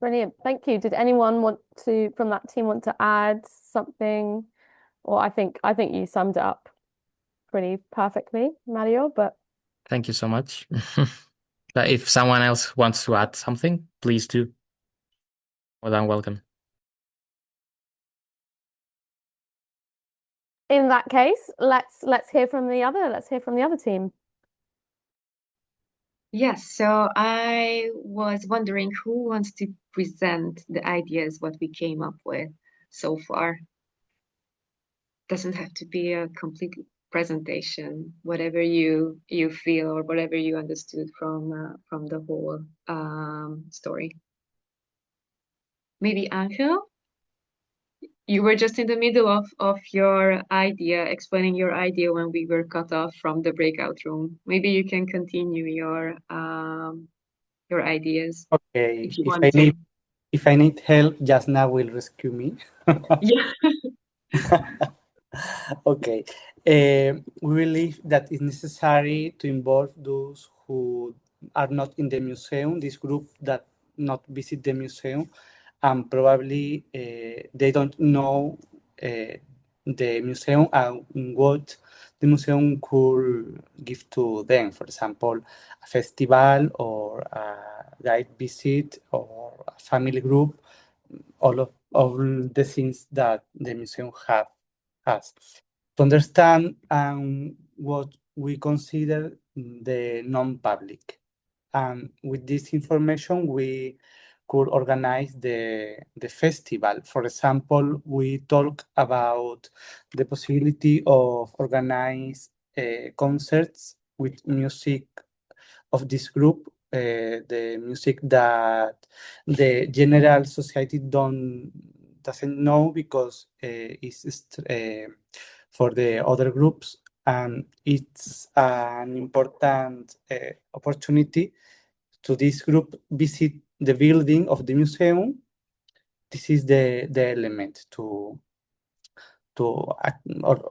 S2: Brilliant. Thank you. Did anyone from that team want to add something? Or I think you summed it up pretty perfectly, Mario, but
S8: Thank you so much. But if someone else wants to add something, please do. More than welcome.
S2: in that case, let's hear from the other team.
S1: Yes, so I was wondering who wants to present the ideas, what we came up with so far. Doesn't have to be a complete presentation, whatever you feel or whatever you understood from the whole story. Maybe Angel? You were just in the middle of your idea, explaining your idea when we were cut off from the breakout room. Maybe you can continue your ideas
S15: Okay,
S1: if you want to.
S15: if I need help, just now will rescue me.
S1: Yeah.
S15: Okay. We believe that it's necessary to involve those who are not in the museum, this group that not visit the museum, and probably they don't know the museum and what the museum could give to them. For example, a festival or a guide visit or a family group, all the things that the museum has. To understand what we consider the non-public. And with this information, we could organize the festival. For example, we talk about the possibility of organize concerts with music of this group, the music that the general society doesn't know because it's for the other groups, and it's an important opportunity to this group visit the building of the museum. This is the element to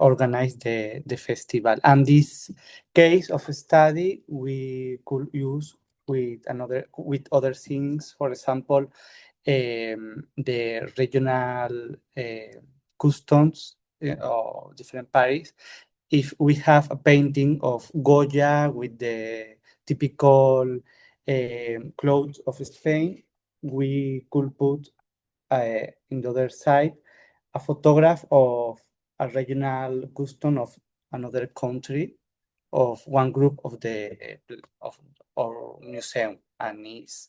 S15: organize the festival. And this case of study we could use with other things. For example, the regional customs of different Paris. If we have a painting of Goya with the typical clothes of Spain, we could put in the other side a photograph of a regional custom of another country of one group of our museum, and it's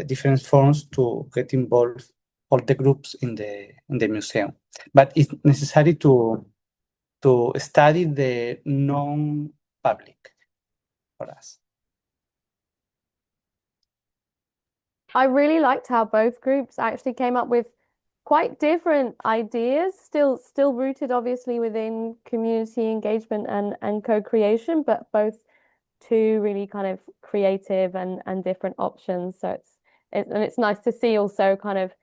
S15: different forms to get involved all the groups in the museum. But it's necessary to study the non-public for us.
S2: I really liked how both groups actually came up with quite different ideas, still rooted obviously within community engagement and co-creation, but both two really kind of creative and different options. So it's nice to see also kind of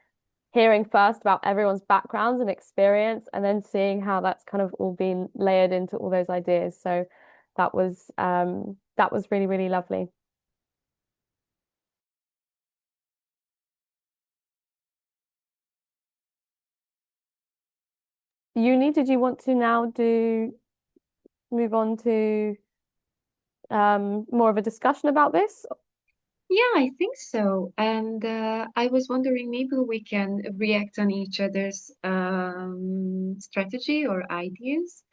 S2: hearing first about everyone's backgrounds and experience, and then seeing how that's kind of all been layered into all those ideas. So that was really, really lovely. Uni, did you want to now move on to more of a discussion about this?
S1: Yeah, I think so. And I was wondering maybe we can react on each other's strategy or ideas.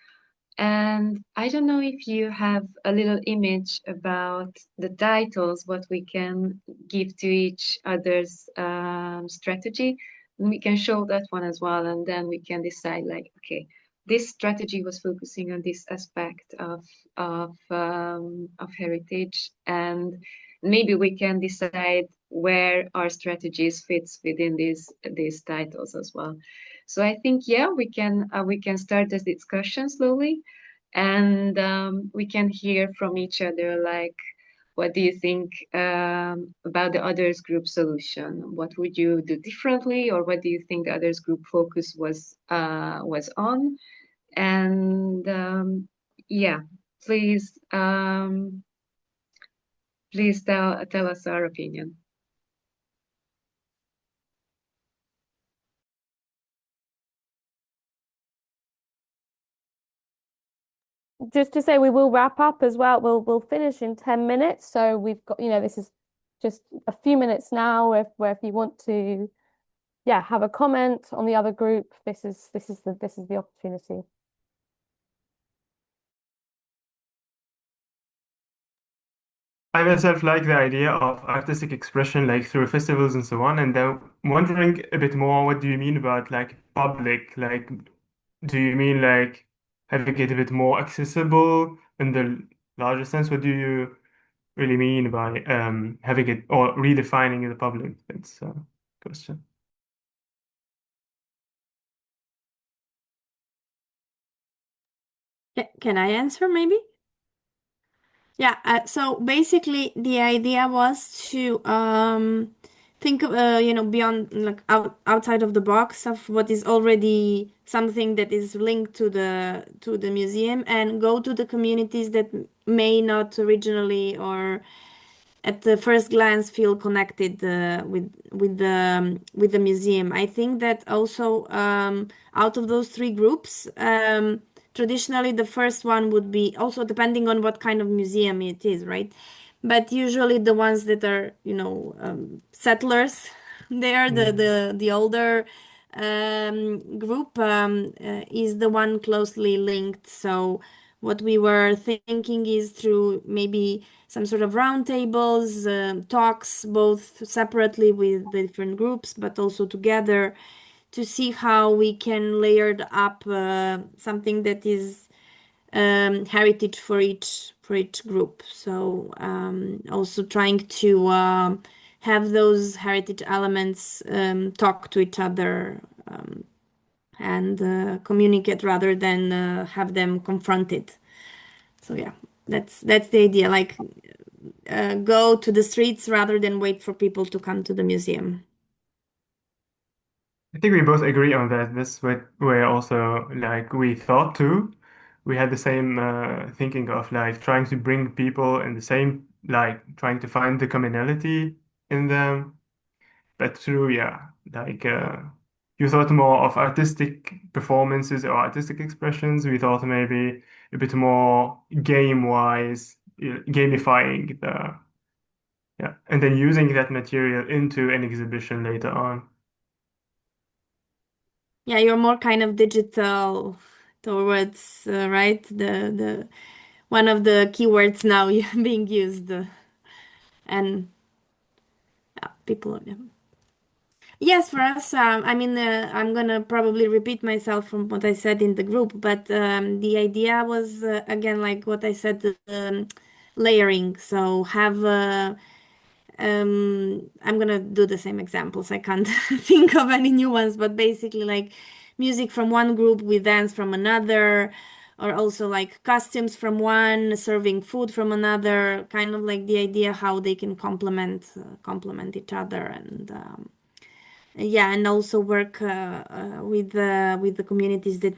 S1: And I don't know if you have a little image about the titles, what we can give to each other's strategy. We can show that one as well, and then we can decide like, okay, this strategy was focusing on this aspect of heritage, and maybe we can decide where our strategies fits within these titles as well. So I think yeah, we can start this discussion slowly, and we can hear from each other like, what do you think about the others group solution? What would you do differently, or what do you think the others group focus was on? And yeah, please please tell us our opinion.
S2: Just to say, we will wrap up as well. We'll finish in 10 minutes. So we've got, this is just a few minutes now where if you want to, yeah, have a comment on the other group, this is the opportunity.
S7: I myself like the idea of artistic expression, like through festivals and so on. And then wondering a bit more, what do you mean about like public? Like, do you mean like having it a bit more accessible in the larger sense? What do you really mean by having it or redefining the public? That's a question.
S9: Can I answer maybe? Yeah, so basically the idea was to think beyond like outside of the box of what is already something that is linked to the museum, and go to the communities that may not originally or at the first glance feel connected with the museum. I think that also out of those three groups, traditionally the first one would be, also depending on what kind of museum it is, right? But usually the ones that are settlers, they are the older group is the one closely linked. So what we were thinking is through maybe some sort of roundtables, talks, both separately with the different groups, but also together, to see how we can layer up something that is heritage for each group. So also trying to have those heritage elements talk to each other and communicate rather than have them confronted. So yeah, that's the idea. Like go to the streets rather than wait for people to come to the museum.
S7: I think we both agree on that. This where also like we thought too. We had the same thinking of like trying to bring people in the same, like trying to find the commonality in them. But true, yeah, like you thought more of artistic performances or artistic expressions. We thought maybe a bit more game-wise, gamifying the, yeah, and then using that material into an exhibition later on.
S9: Yeah, you're more kind of digital towards right, the one of the keywords now being used, and people. Yes, for us, I mean, I'm gonna probably repeat myself from what I said in the group, but the idea was again, like what I said, layering. So have I'm gonna do the same examples. I can't think of any new ones, but basically like music from one group with dance from another, or also like costumes from one, serving food from another, kind of like the idea how they can complement each other, and yeah, and also work with the communities that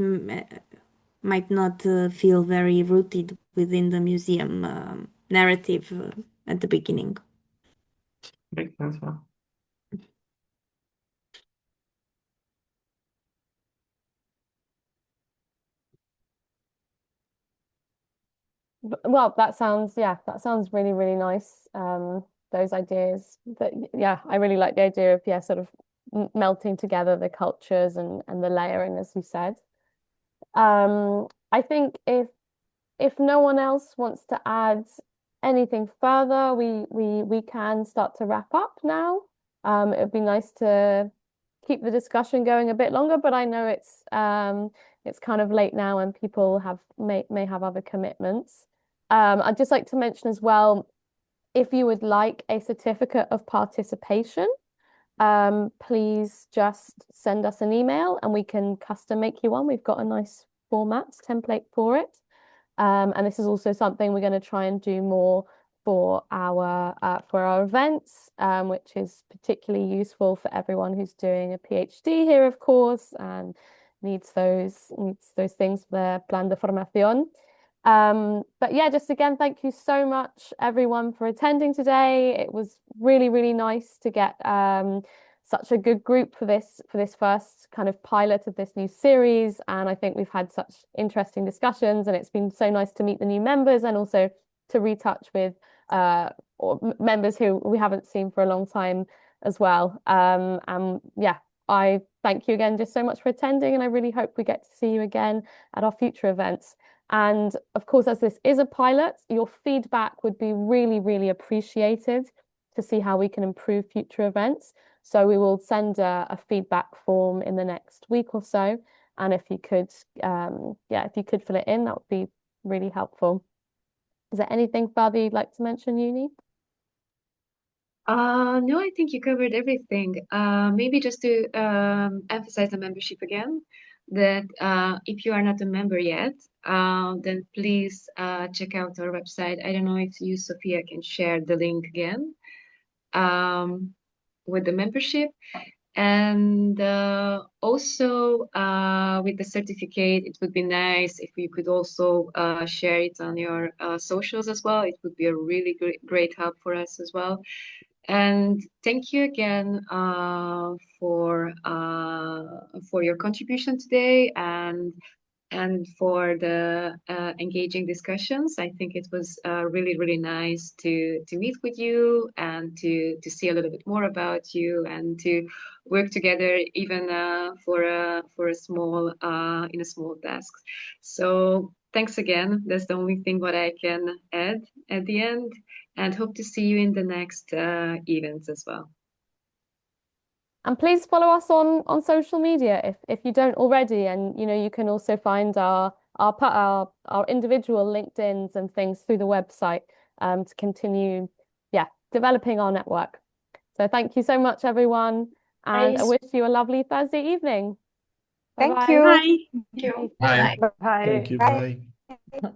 S9: might not feel very rooted within the museum narrative at the beginning.
S3: Makes sense, yeah.
S2: Well, that sounds really, really nice. Those ideas that, yeah, I really like the idea of, yeah, sort of melting together the cultures and the layering, as you said. I think if no one else wants to add anything further, we can start to wrap up now. It would be nice to keep the discussion going a bit longer, but I know it's kind of late now and people may have other commitments. I'd just like to mention as well, if you would like a certificate of participation, please just send us an email and we can custom make you one. We've got a nice format template for it. And this is also something we're going to try and do more for our events, which is particularly useful for everyone who's doing a PhD here, of course, and needs those things for their plan de formación. But yeah, just again, thank you so much, everyone, for attending today. It was really, really nice to get such a good group for this first kind of pilot of this new series, and I think we've had such interesting discussions, and it's been so nice to meet the new members and also to retouch with members who we haven't seen for a long time as well. And yeah, I thank you again just so much for attending, and I really hope we get to see you again at our future events. And of course, as this is a pilot, your feedback would be really, really appreciated to see how we can improve future events. So we will send a feedback form in the next week or so. And if you could, if you could fill it in, that would be really helpful. Is there anything further you'd like to mention, Uni?
S1: No, I think you covered everything. Maybe just to emphasize the membership again, that if you are not a member yet, then please check out our website. I don't know if you, Sophia, can share the link again with the membership. And also with the certificate, it would be nice if you could also share it on your socials as well. It would be a really great help for us as well. And thank you again for your contribution today and for the engaging discussions. I think it was really, really nice to meet with you and to see a little bit more about you and to work together even for a small in a small task. So thanks again. That's the only thing what I can add at the end, and hope to see you in the next events as well.
S2: And please follow us on social media if you don't already. And you can also find our individual LinkedIn's and things through the website to continue, developing our network. So thank you so much, everyone, and I wish you a lovely Thursday evening.
S6: Thank
S2: Bye-bye.
S6: you.
S9: Bye.
S6: Thank you.
S10: Bye.
S5: Bye.
S11: Thank you. Bye.